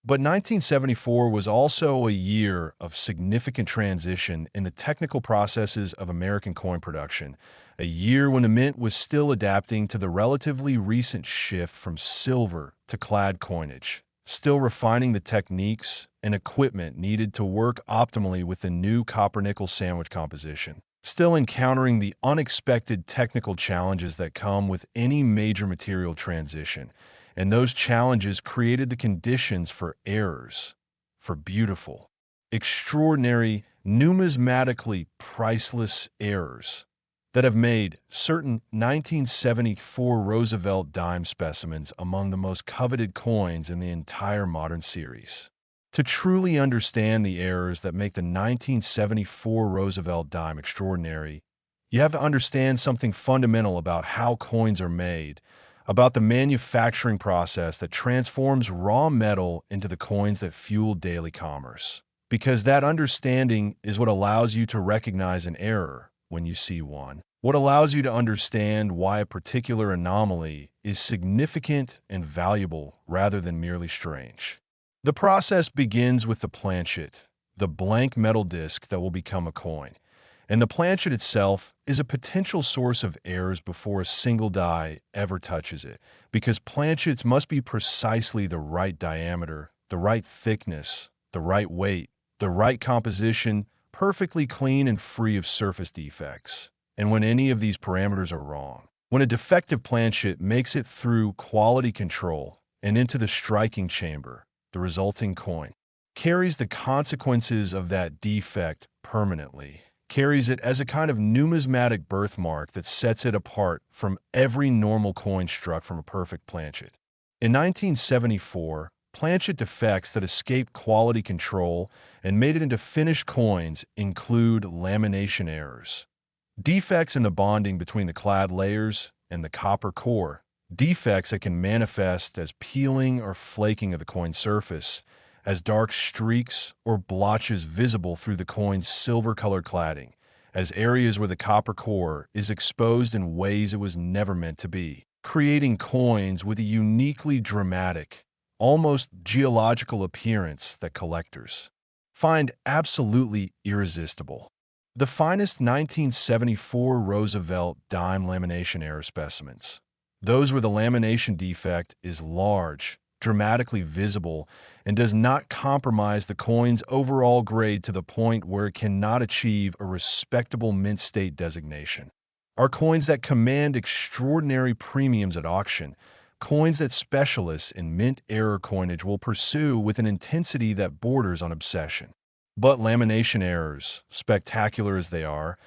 [SPEAKER 1] But 1974 was also a year of significant transition in the technical processes of American coin production, a year when the Mint was still adapting to the relatively recent shift from silver to clad coinage, still refining the techniques and equipment needed to work optimally with the new copper-nickel sandwich composition, still encountering the unexpected technical challenges that come with any major material transition. And those challenges created the conditions for errors, for beautiful, extraordinary, numismatically priceless errors that have made certain 1974 Roosevelt dime specimens among the most coveted coins in the entire modern series. To truly understand the errors that make the 1974 Roosevelt dime extraordinary, you have to understand something fundamental about how coins are made, about the manufacturing process that transforms raw metal into the coins that fuel daily commerce. Because that understanding is what allows you to recognize an error when you see one, what allows you to understand why a particular anomaly is significant and valuable rather than merely strange. The process begins with the planchet, the blank metal disc that will become a coin. And the planchet itself is a potential source of errors before a single die ever touches it, because planchets must be precisely the right diameter, the right thickness, the right weight, the right composition, perfectly clean and free of surface defects. And when any of these parameters are wrong, when a defective planchet makes it through quality control and into the striking chamber. The resulting coin carries the consequences of that defect permanently, carries it as a kind of numismatic birthmark that sets it apart from every normal coin struck from a perfect planchet. In 1974, planchet defects that escaped quality control and made it into finished coins include lamination errors, defects in the bonding between the clad layers and the copper core, defects that can manifest as peeling or flaking of the coin surface, as dark streaks or blotches visible through the coin's silver-colored cladding, as areas where the copper core is exposed in ways it was never meant to be, creating coins with a uniquely dramatic, almost geological appearance that collectors find absolutely irresistible. The finest 1974 Roosevelt dime lamination error specimens. Those where the lamination defect is large, dramatically visible, and does not compromise the coin's overall grade to the point where it cannot achieve a respectable mint state designation, are coins that command extraordinary premiums at auction, coins that specialists in mint error coinage will pursue with an intensity that borders on obsession. But lamination errors, spectacular as they are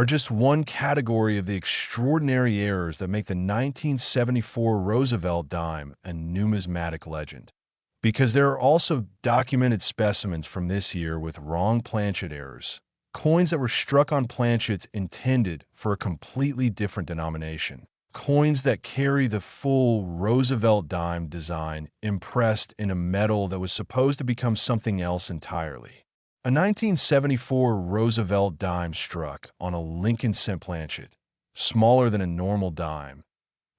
[SPEAKER 1] just one category of the extraordinary errors that make the 1974 Roosevelt dime a numismatic legend. Because there are also documented specimens from this year with wrong planchet errors, coins that were struck on planchets intended for a completely different denomination, coins that carry the full Roosevelt dime design impressed in a metal that was supposed to become something else entirely. A 1974 Roosevelt dime struck on a Lincoln cent planchet, smaller than a normal dime,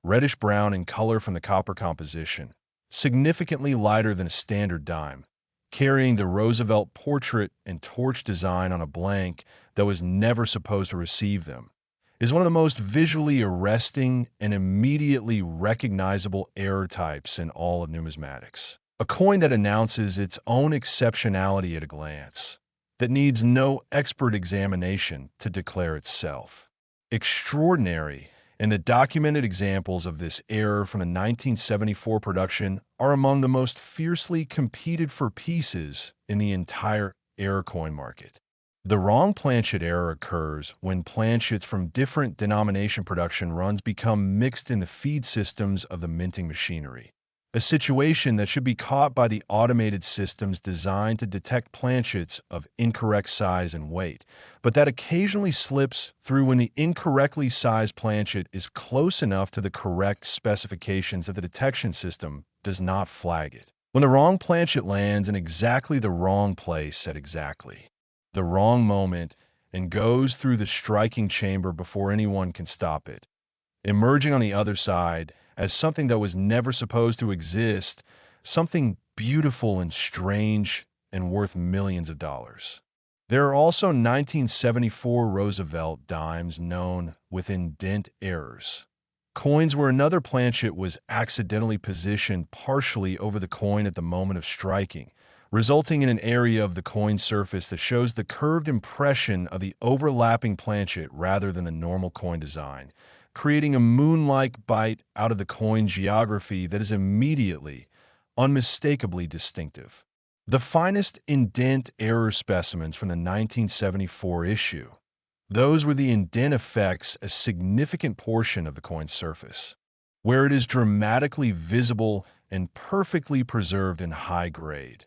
[SPEAKER 1] reddish-brown in color from the copper composition, significantly lighter than a standard dime, carrying the Roosevelt portrait and torch design on a blank that was never supposed to receive them, is one of the most visually arresting and immediately recognizable error types in all of numismatics. A coin that announces its own exceptionality at a glance, that needs no expert examination to declare itself extraordinary, and the documented examples of this error from the 1974 production are among the most fiercely competed for pieces in the entire error coin market. The wrong planchet error occurs when planchets from different denomination production runs become mixed in the feed systems of the minting machinery, a situation that should be caught by the automated systems designed to detect planchets of incorrect size and weight, but that occasionally slips through when the incorrectly sized planchet is close enough to the correct specifications that the detection system does not flag it. When the wrong planchet lands in exactly the wrong place at exactly the wrong moment and goes through the striking chamber before anyone can stop it, emerging on the other side as something that was never supposed to exist, something beautiful and strange and worth millions of dollars. There are also 1974 Roosevelt dimes known with indent errors, coins where another planchet was accidentally positioned partially over the coin at the moment of striking, resulting in an area of the coin surface that shows the curved impression of the overlapping planchet rather than the normal coin design, creating a moon-like bite out of the coin geography that is immediately, unmistakably distinctive. The finest indent error specimens from the 1974 issue, those where the indent affects a significant portion of the coin's surface, where it is dramatically visible and perfectly preserved in high grade,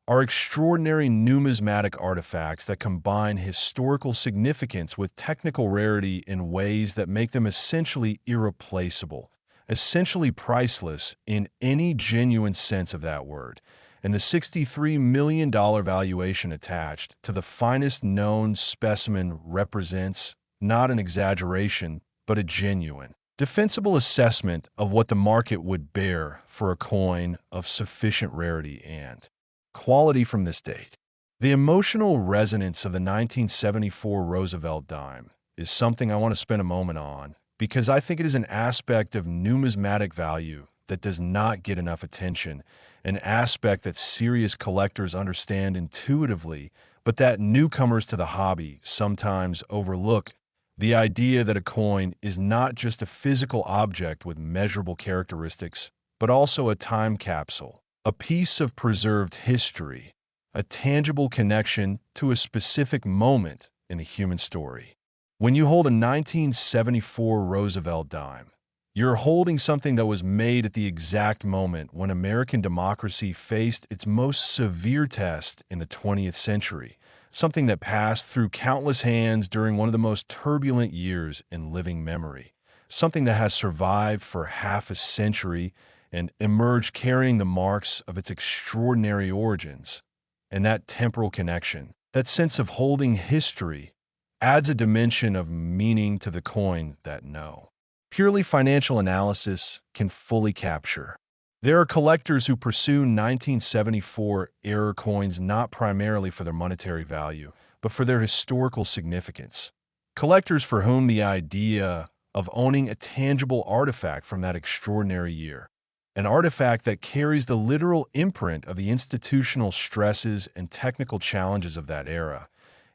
[SPEAKER 1] are extraordinary numismatic artifacts that combine historical significance with technical rarity in ways that make them essentially irreplaceable, essentially priceless in any genuine sense of that word, and the $63 million valuation attached to the finest known specimen represents not an exaggeration, but a genuine, defensible assessment of what the market would bear for a coin of sufficient rarity and quality from this date. The emotional resonance of the 1974 Roosevelt dime is something I want to spend a moment on because I think it is an aspect of numismatic value that does not get enough attention, an aspect that serious collectors understand intuitively, but that newcomers to the hobby sometimes overlook. The idea that a coin is not just a physical object with measurable characteristics, but also a time capsule, a piece of preserved history, a tangible connection to a specific moment in a human story. When you hold a 1974 Roosevelt dime, you're holding something that was made at the exact moment when American democracy faced its most severe test in the 20th century, something that passed through countless hands during one of the most turbulent years in living memory, something that has survived for half a century and emerged carrying the marks of its extraordinary origins. And that temporal connection, that sense of holding history, adds a dimension of meaning to the coin that no purely financial analysis can fully capture. There are collectors who pursue 1974 era coins not primarily for their monetary value, but for their historical significance. Collectors for whom the idea of owning a tangible artifact from that extraordinary year, an artifact that carries the literal imprint of the institutional stresses and technical challenges of that era,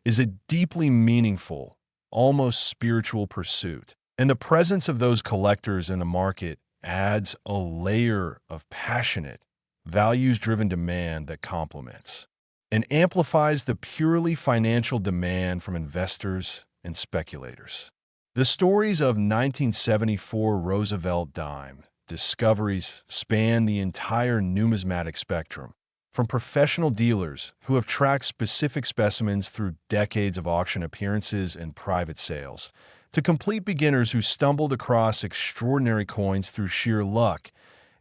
[SPEAKER 1] is a deeply meaningful, almost spiritual pursuit. And the presence of those collectors in the market adds a layer of passionate, values-driven demand that complements and amplifies the purely financial demand from investors and speculators. The stories of 1974 Roosevelt dime discoveries span the entire numismatic spectrum, from professional dealers who have tracked specific specimens through decades of auction appearances and private sales, to complete beginners who stumbled across extraordinary coins through sheer luck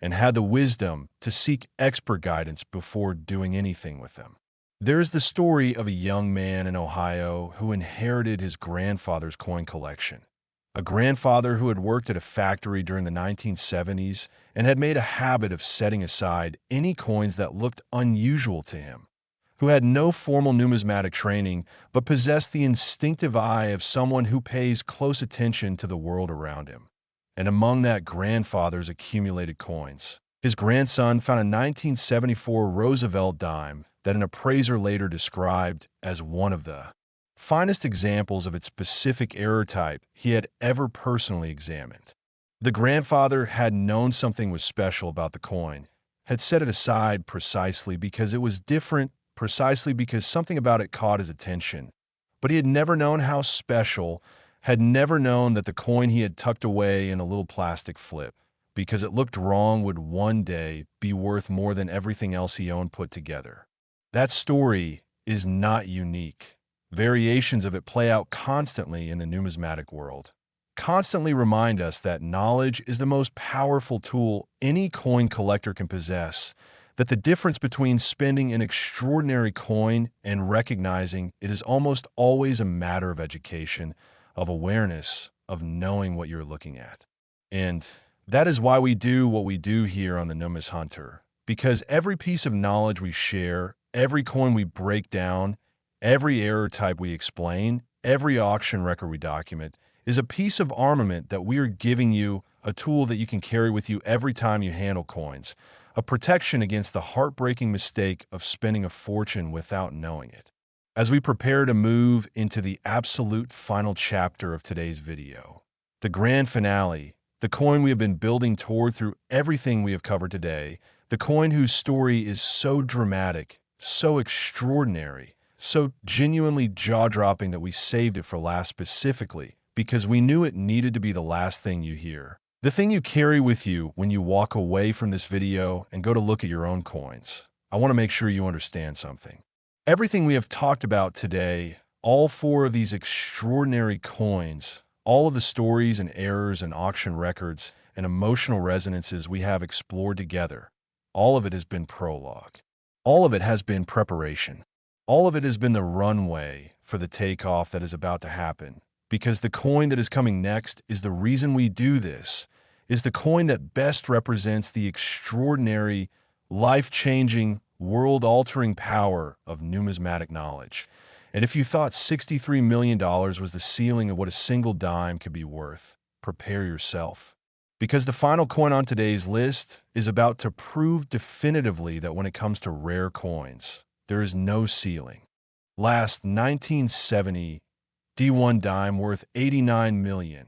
[SPEAKER 1] and had the wisdom to seek expert guidance before doing anything with them. There is the story of a young man in Ohio who inherited his grandfather's coin collection. A grandfather who had worked at a factory during the 1970s and had made a habit of setting aside any coins that looked unusual to him, who had no formal numismatic training but possessed the instinctive eye of someone who pays close attention to the world around him. And among that grandfather's accumulated coins, his grandson found a 1974 Roosevelt dime that an appraiser later described as one of the finest examples of its specific error type he had ever personally examined. The grandfather had known something was special about the coin, had set it aside precisely because it was different, precisely because something about it caught his attention. But he had never known how special, had never known that the coin he had tucked away in a little plastic flip, because it looked wrong, would one day be worth more than everything else he owned put together. That story is not unique. Variations of it play out constantly in the numismatic world, constantly remind us that knowledge is the most powerful tool any coin collector can possess, that the difference between spending an extraordinary coin and recognizing it is almost always a matter of education, of awareness, of knowing what you're looking at. And that is why we do what we do here on the NUMIS Hunter, because every piece of knowledge we share, every coin we break down, every error type we explain, every auction record we document, is a piece of armament that we are giving you, a tool that you can carry with you every time you handle coins, a protection against the heartbreaking mistake of spending a fortune without knowing it. As we prepare to move into the absolute final chapter of today's video, the grand finale, the coin we have been building toward through everything we have covered today, the coin whose story is so dramatic, so extraordinary, so genuinely jaw-dropping that we saved it for last specifically because we knew it needed to be the last thing you hear. The thing you carry with you when you walk away from this video and go to look at your own coins. I want to make sure you understand something. Everything we have talked about today, all four of these extraordinary coins, all of the stories and errors and auction records and emotional resonances we have explored together, all of it has been prologue. All of it has been preparation. All of it has been the runway for the takeoff that is about to happen. Because the coin that is coming next is the reason we do this, is the coin that best represents the extraordinary, life-changing, world-altering power of numismatic knowledge. And if you thought $63 million was the ceiling of what a single dime could be worth, prepare yourself. Because the final coin on today's list is about to prove definitively that when it comes to rare coins, there is no ceiling. Last 1970 D1 dime worth $89 million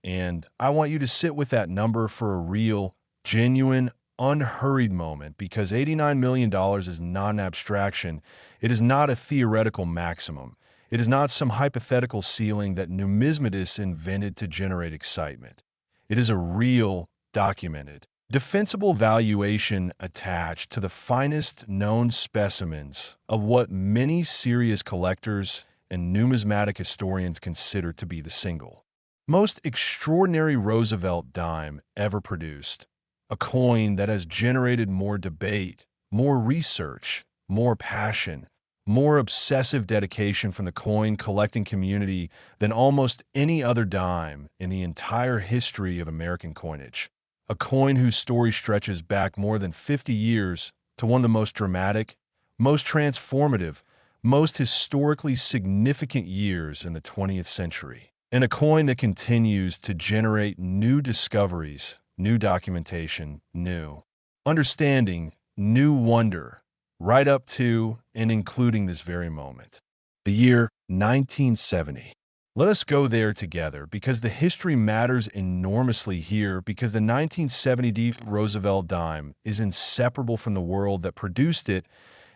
[SPEAKER 1] And I want you to sit with that number for a real, genuine, unhurried moment, because $89 million dollars is not an abstraction. It is not a theoretical maximum. It is not some hypothetical ceiling that numismatists invented to generate excitement. It is a real, documented, defensible valuation attached to the finest known specimens of what many serious collectors and numismatic historians consider to be the single most extraordinary Roosevelt dime ever produced, a coin that has generated more debate, more research, more passion, more obsessive dedication from the coin collecting community than almost any other dime in the entire history of American coinage. A coin whose story stretches back more than 50 years to one of the most dramatic, most transformative, most historically significant years in the 20th century. And a coin that continues to generate new discoveries, new documentation, new understanding, new wonder, right up to and including this very moment. The year 1970. Let us go there together, because the history matters enormously here, because the 1970 Roosevelt dime is inseparable from the world that produced it,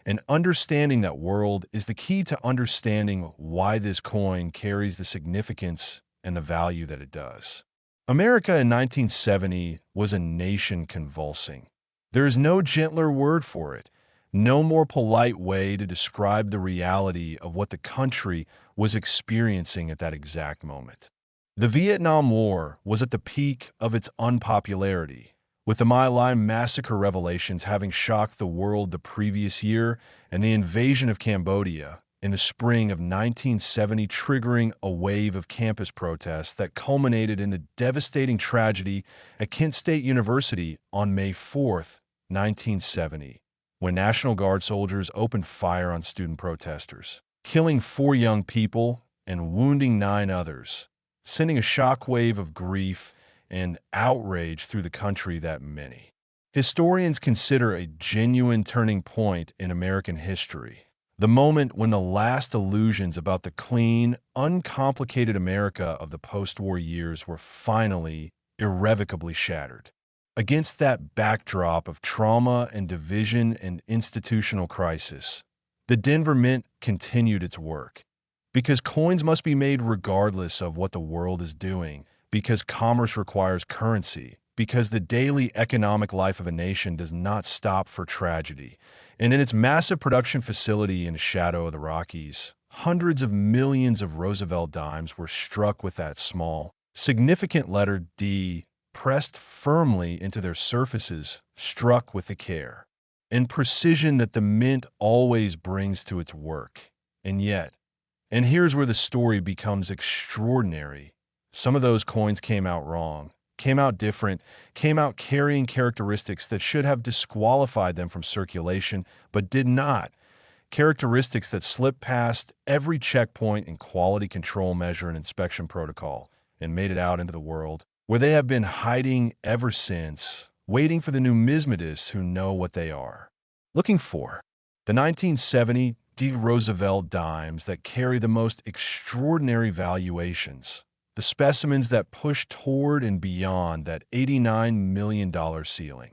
[SPEAKER 1] and understanding that world is the key to understanding why this coin carries the significance and the value that it does. America in 1970 was a nation convulsing. There is no gentler word for it, no more polite way to describe the reality of what the country was experiencing at that exact moment. The Vietnam War was at the peak of its unpopularity, with the My Lai massacre revelations having shocked the world the previous year, and the invasion of Cambodia in the spring of 1970 triggering a wave of campus protests that culminated in the devastating tragedy at Kent State University on May 4th, 1970, when National Guard soldiers opened fire on student protesters, killing 4 young people and wounding 9 others, sending a shockwave of grief and outrage through the country that many historians consider a genuine turning point in American history. The moment when the last illusions about the clean, uncomplicated America of the post-war years were finally, irrevocably shattered. Against that backdrop of trauma and division and institutional crisis, the Denver Mint continued its work. Because coins must be made regardless of what the world is doing, because commerce requires currency, because the daily economic life of a nation does not stop for tragedy. And in its massive production facility in the shadow of the Rockies, hundreds of millions of Roosevelt dimes were struck with that small, significant letter D pressed firmly into their surfaces, struck with the care and precision that the mint always brings to its work. And yet, and here's where the story becomes extraordinary, some of those coins came out wrong, came out different, came out carrying characteristics that should have disqualified them from circulation, but did not. Characteristics that slipped past every checkpoint in quality control measure and inspection protocol and made it out into the world, where they have been hiding ever since, waiting for the numismatists who know what they are looking for. The 1970 Roosevelt dimes that carry the most extraordinary valuations, the specimens that push toward and beyond that $89 million ceiling,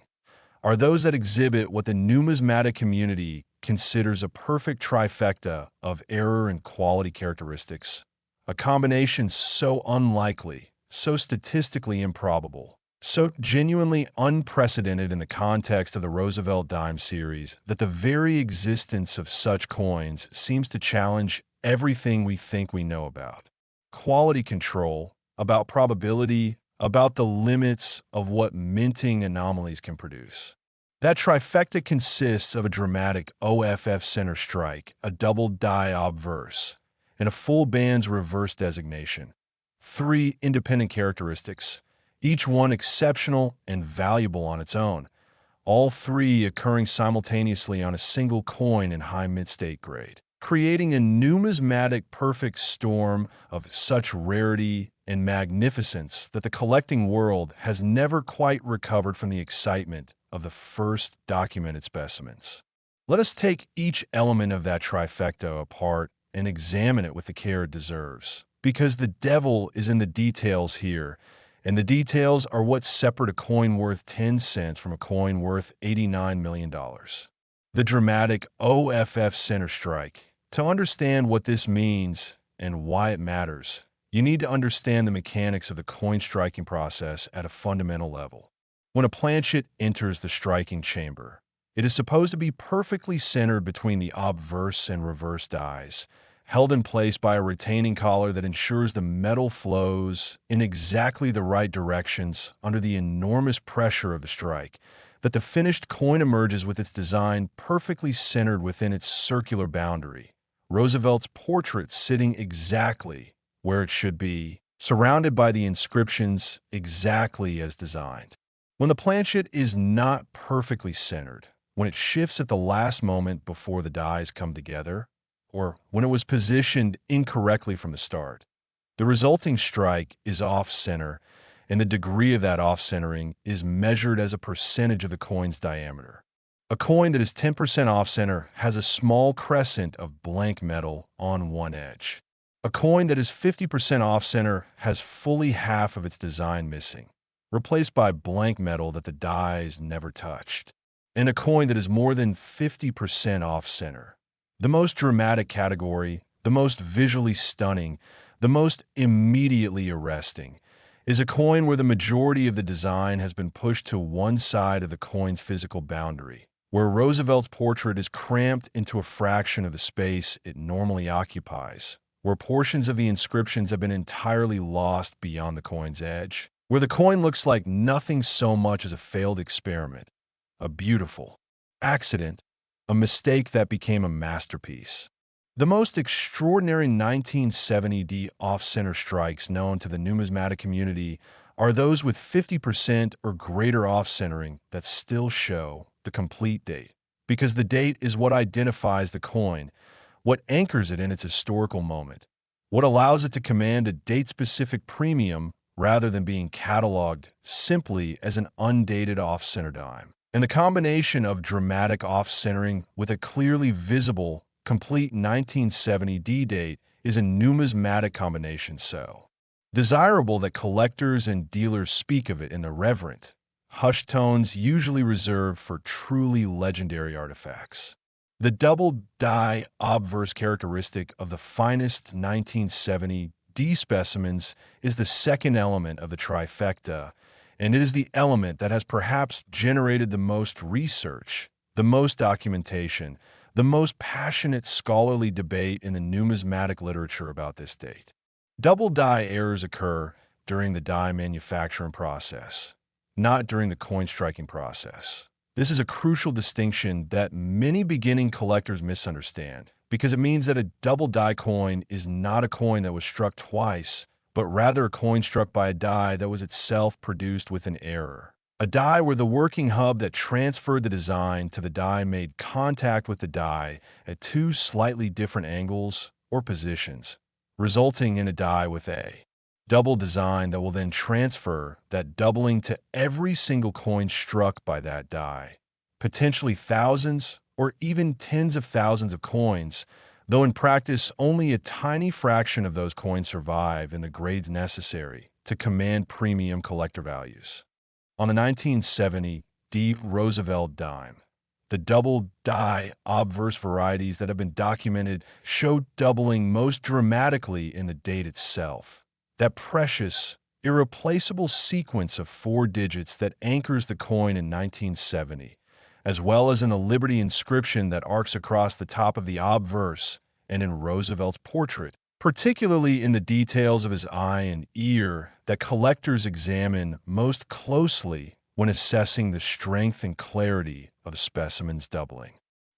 [SPEAKER 1] are those that exhibit what the numismatic community considers a perfect trifecta of error and quality characteristics, a combination so unlikely, so statistically improbable, so genuinely unprecedented in the context of the Roosevelt dime series that the very existence of such coins seems to challenge everything we think we know about quality control, about probability, about the limits of what minting anomalies can produce. That trifecta consists of a dramatic OFF center strike, a double die obverse, and a full band's reverse designation. 3 independent characteristics, each one exceptional and valuable on its own, all 3 occurring simultaneously on a single coin in high mint-state grade, creating a numismatic perfect storm of such rarity and magnificence that the collecting world has never quite recovered from the excitement of the first documented specimens. Let us take each element of that trifecta apart and examine it with the care it deserves, because the devil is in the details here, And the details are what separate a coin worth 10 cents from a coin worth $89 million. The dramatic OFF center strike. To understand what this means and why it matters, you need to understand the mechanics of the coin striking process at a fundamental level. When a planchet enters the striking chamber, it is supposed to be perfectly centered between the obverse and reverse dies, held in place by a retaining collar that ensures the metal flows in exactly the right directions under the enormous pressure of the strike, that the finished coin emerges with its design perfectly centered within its circular boundary, Roosevelt's portrait sitting exactly where it should be, surrounded by the inscriptions exactly as designed. When the planchet is not perfectly centered, when it shifts at the last moment before the dies come together, or when it was positioned incorrectly from the start, the resulting strike is off-center, and the degree of that off-centering is measured as a percentage of the coin's diameter. A coin that is 10% off-center has a small crescent of blank metal on one edge. A coin that is 50% off-center has fully half of its design missing, replaced by blank metal that the dies never touched. And a coin that is more than 50% off-center, the most dramatic category, the most visually stunning, the most immediately arresting, is a coin where the majority of the design has been pushed to one side of the coin's physical boundary, where Roosevelt's portrait is cramped into a fraction of the space it normally occupies, where portions of the inscriptions have been entirely lost beyond the coin's edge, where the coin looks like nothing so much as a failed experiment, a beautiful accident, a mistake that became a masterpiece. The most extraordinary 1970 off-center strikes known to the numismatic community are those with 50% or greater off-centering that still show the complete date, because the date is what identifies the coin, what anchors it in its historical moment, what allows it to command a date-specific premium rather than being cataloged simply as an undated off-center dime. And the combination of dramatic off-centering with a clearly visible, complete 1970 date is a numismatic combination so desirable that collectors and dealers speak of it in the reverent, hushed tones usually reserved for truly legendary artifacts. The double die obverse characteristic of the finest 1970 D specimens is the second element of the trifecta, and it is the element that has perhaps generated the most research, the most documentation, the most passionate scholarly debate in the numismatic literature about this date. Double die errors occur during the die manufacturing process, not during the coin striking process. This is a crucial distinction that many beginning collectors misunderstand, because it means that a double die coin is not a coin that was struck twice, but rather a coin struck by a die that was itself produced with an error. A die where the working hub that transferred the design to the die made contact with the die at two slightly different angles or positions, resulting in a die with a double design that will then transfer that doubling to every single coin struck by that die, potentially thousands or even tens of thousands of coins, though in practice only a tiny fraction of those coins survive in the grades necessary to command premium collector values. On the 1970 FIVE Roosevelt Dime, the double die obverse varieties that have been documented show doubling most dramatically in the date itself. That precious, irreplaceable sequence of 4 digits that anchors the coin in 1970, as well as in the Liberty inscription that arcs across the top of the obverse and in Roosevelt's portrait, particularly in the details of his eye and ear that collectors examine most closely when assessing the strength and clarity of the specimen's doubling.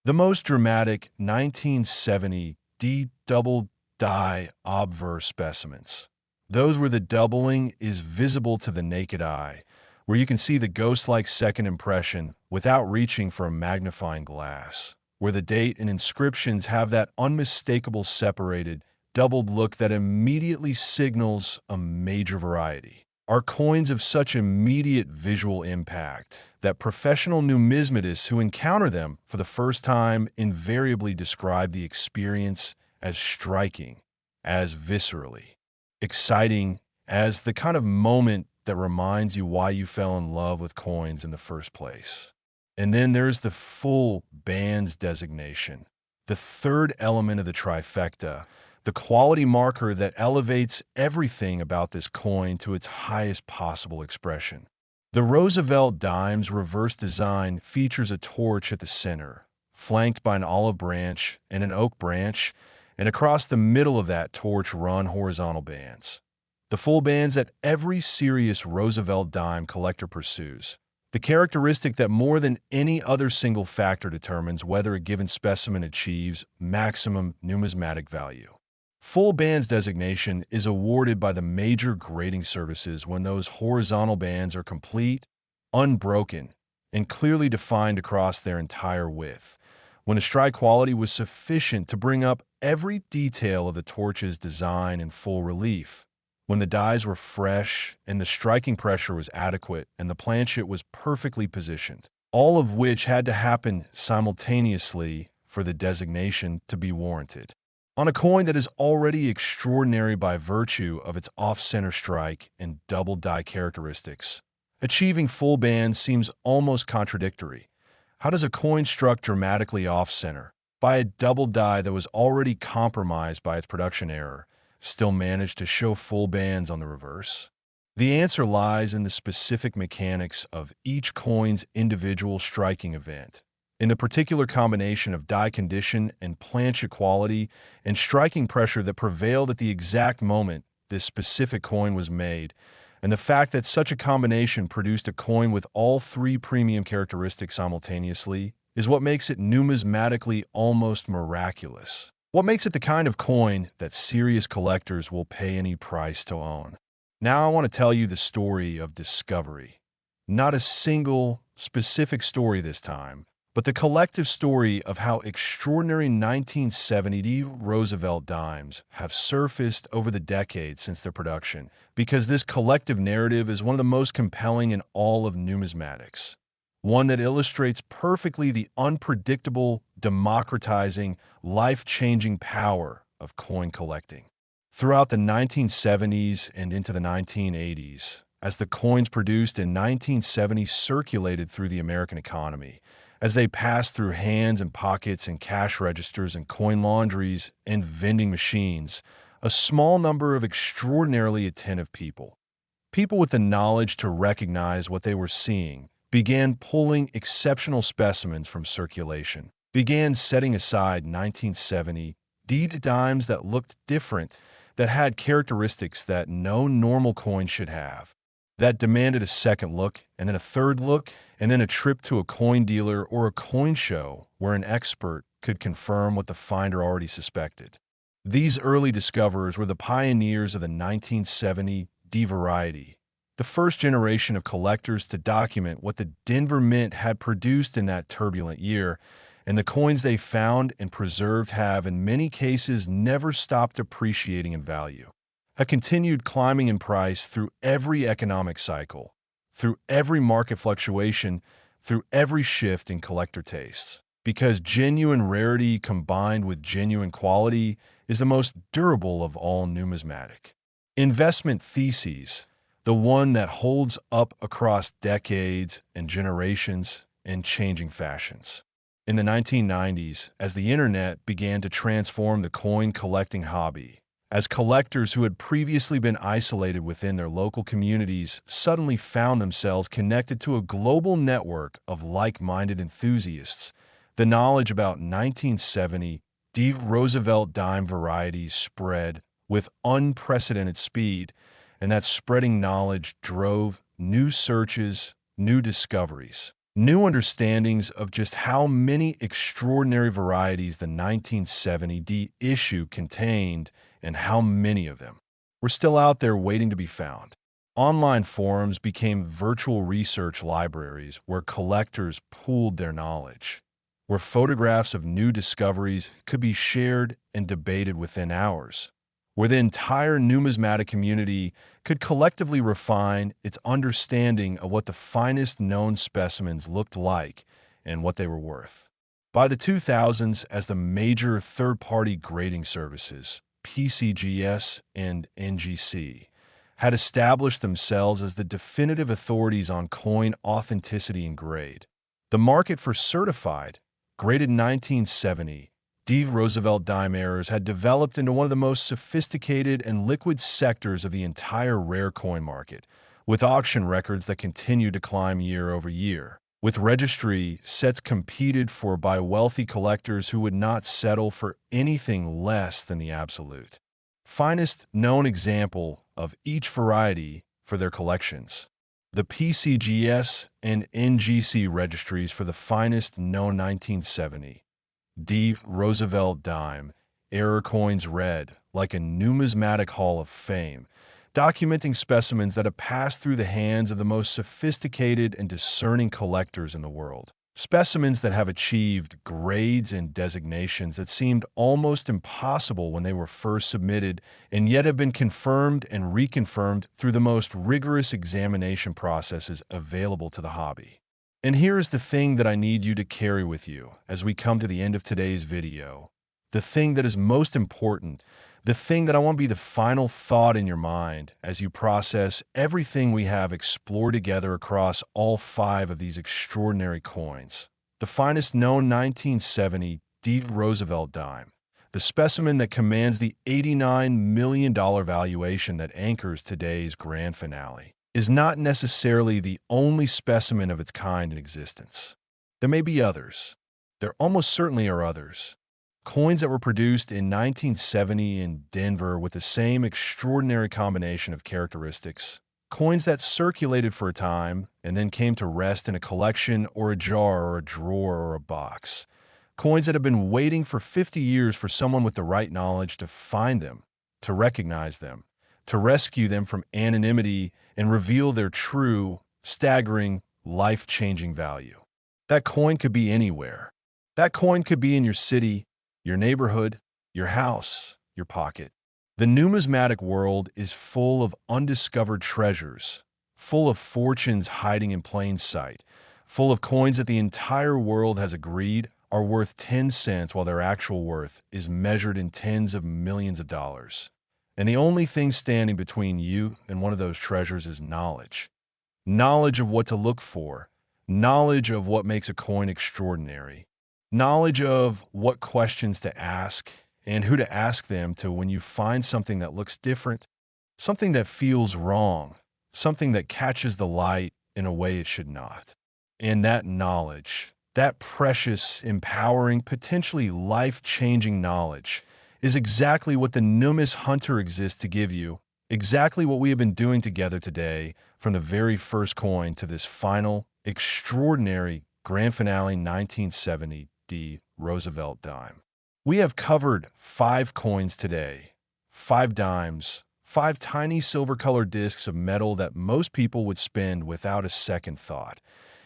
[SPEAKER 1] The most dramatic 1970 D double die obverse specimens, those where the doubling is visible to the naked eye, where you can see the ghost-like second impression without reaching for a magnifying glass, where the date and inscriptions have that unmistakable separated, doubled look that immediately signals a major variety, are coins of such immediate visual impact that professional numismatists who encounter them for the first time invariably describe the experience as striking, as viscerally exciting, as the kind of moment that reminds you why you fell in love with coins in the first place. And then there's the full bands designation, the third element of the trifecta, the quality marker that elevates everything about this coin to its highest possible expression. The Roosevelt Dimes reverse design features a torch at the center, flanked by an olive branch and an oak branch, and across the middle of that torch run horizontal bands. The full bands that every serious Roosevelt dime collector pursues. The characteristic that more than any other single factor determines whether a given specimen achieves maximum numismatic value. Full bands designation is awarded by the major grading services when those horizontal bands are complete, unbroken, and clearly defined across their entire width, when the strike quality was sufficient to bring up every detail of the torch's design in full relief, when the dies were fresh and the striking pressure was adequate and the planchet was perfectly positioned, all of which had to happen simultaneously for the designation to be warranted. On a coin that is already extraordinary by virtue of its off-center strike and double die characteristics, achieving full bands seems almost contradictory. How does a coin struck dramatically off-center by a double die that was already compromised by its production error still manage to show full bands on the reverse? The answer lies in the specific mechanics of each coin's individual striking event, in the particular combination of die condition and planchet quality and striking pressure that prevailed at the exact moment this specific coin was made, and the fact that such a combination produced a coin with all three premium characteristics simultaneously is what makes it numismatically almost miraculous. What makes it the kind of coin that serious collectors will pay any price to own. Now I want to tell you the story of discovery. Not a single specific story this time, but the collective story of how extraordinary 1970 Roosevelt dimes have surfaced over the decades since their production, because this collective narrative is one of the most compelling in all of numismatics. One that illustrates perfectly the unpredictable, democratizing, life-changing power of coin collecting. Throughout the 1970s and into the 1980s, as the coins produced in 1970 circulated through the American economy, as they passed through hands and pockets and cash registers and coin laundries and vending machines, a small number of extraordinarily attentive people with the knowledge to recognize what they were seeing, began pulling exceptional specimens from circulation, began setting aside 1970 dimes that looked different, that had characteristics that no normal coin should have, that demanded a second look, and then a third look, and then a trip to a coin dealer or a coin show where an expert could confirm what the finder already suspected. These early discoverers were the pioneers of the 1970 D variety, the first generation of collectors to document what the Denver Mint had produced in that turbulent year, and the coins they found and preserved have, in many cases, never stopped appreciating in value, have continued climbing in price through every economic cycle, through every market fluctuation, through every shift in collector tastes. Because genuine rarity combined with genuine quality is the most durable of all numismatic investment theses, the one that holds up across decades and generations and changing fashions. In the 1990s, as the internet began to transform the coin collecting hobby, as collectors who had previously been isolated within their local communities suddenly found themselves connected to a global network of like-minded enthusiasts, the knowledge about 1970 D Roosevelt dime varieties spread with unprecedented speed, and that spreading knowledge drove new searches, new discoveries, new understandings of just how many extraordinary varieties the 1970 D issue contained and how many of them were still out there waiting to be found. Online forums became virtual research libraries where collectors pooled their knowledge, where photographs of new discoveries could be shared and debated within hours, where the entire numismatic community could collectively refine its understanding of what the finest known specimens looked like and what they were worth. By the 2000s, as the major third-party grading services, PCGS and NGC, had established themselves as the definitive authorities on coin authenticity and grade. The market for certified, graded 1970, FIVE Roosevelt Dime errors had developed into one of the most sophisticated and liquid sectors of the entire rare coin market, with auction records that continue to climb year over year. With registry sets competed for by wealthy collectors who would not settle for anything less than the absolute finest known example of each variety for their collections. The PCGS and NGC registries for the finest known 1970 FIVE Roosevelt Dime error coins read like a numismatic hall of fame, documenting specimens that have passed through the hands of the most sophisticated and discerning collectors in the world. Specimens that have achieved grades and designations that seemed almost impossible when they were first submitted, and yet have been confirmed and reconfirmed through the most rigorous examination processes available to the hobby. And here is the thing that I need you to carry with you as we come to the end of today's video. The thing that is most important, the thing that I want to be the final thought in your mind as you process everything we have explored together across all 5 of these extraordinary coins. The finest known 1970 FIVE Roosevelt Dime, the specimen that commands the $89 million valuation that anchors today's grand finale, is not necessarily the only specimen of its kind in existence. There may be others. There almost certainly are others. Coins that were produced in 1970 in Denver with the same extraordinary combination of characteristics. Coins that circulated for a time and then came to rest in a collection or a jar or a drawer or a box. Coins that have been waiting for 50 years for someone with the right knowledge to find them, to recognize them, to rescue them from anonymity and reveal their true, staggering, life-changing value. That coin could be anywhere. That coin could be in your city, your neighborhood, your house, your pocket. The numismatic world is full of undiscovered treasures, full of fortunes hiding in plain sight, full of coins that the entire world has agreed are worth 10 cents while their actual worth is measured in tens of millions of dollars. And the only thing standing between you and one of those treasures is knowledge. Knowledge of what to look for, knowledge of what makes a coin extraordinary, knowledge of what questions to ask and who to ask them to when you find something that looks different, something that feels wrong, something that catches the light in a way it should not. And that knowledge, that precious, empowering, potentially life-changing knowledge, is exactly what the NUMIS Hunter exists to give you, exactly what we have been doing together today from the very first coin to this final, extraordinary grand finale 1970 FIVE Roosevelt Dime. We have covered 5 coins today, 5 dimes, 5 tiny silver-colored discs of metal that most people would spend without a second thought.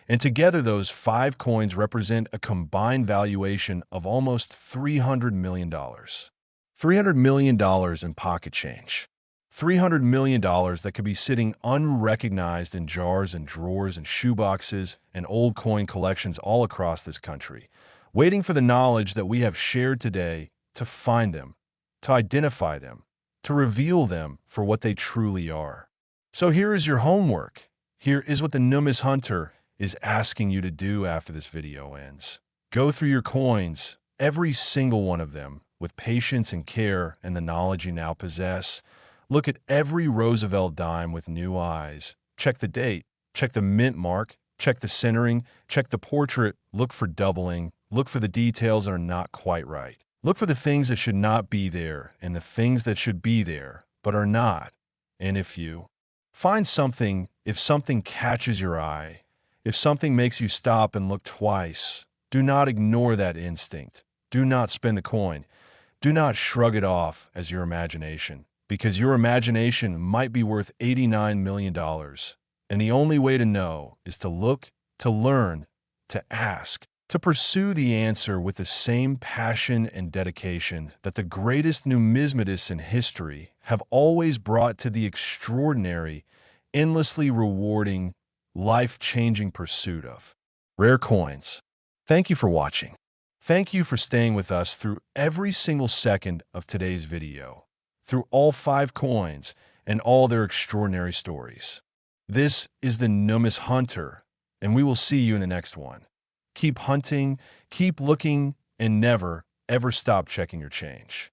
[SPEAKER 1] And together those 5 coins represent a combined valuation of almost $300 million. $300 million in pocket change. $300 million that could be sitting unrecognized in jars and drawers and shoeboxes and old coin collections all across this country, waiting for the knowledge that we have shared today to find them, to identify them, to reveal them for what they truly are. So here is your homework. Here is what the NUMIS Hunter is asking you to do after this video ends. Go through your coins, every single one of them, with patience and care and the knowledge you now possess. Look at every Roosevelt dime with new eyes. Check the date, check the mint mark, check the centering, check the portrait, look for doubling, look for the details that are not quite right. Look for the things that should not be there and the things that should be there, but are not. And if you find something, if something catches your eye, if something makes you stop and look twice, do not ignore that instinct. Do not spend the coin. Do not shrug it off as your imagination, because your imagination might be worth $89 million. And the only way to know is to look, to learn, to ask, to pursue the answer with the same passion and dedication that the greatest numismatists in history have always brought to the extraordinary, endlessly rewarding, life-changing pursuit of rare coins. Thank you for watching. Thank you for staying with us through every single second of today's video, through all 5 coins, and all their extraordinary stories. This is the NUMIS Hunter, and we will see you in the next one. Keep hunting, keep looking, and never, ever stop checking your change.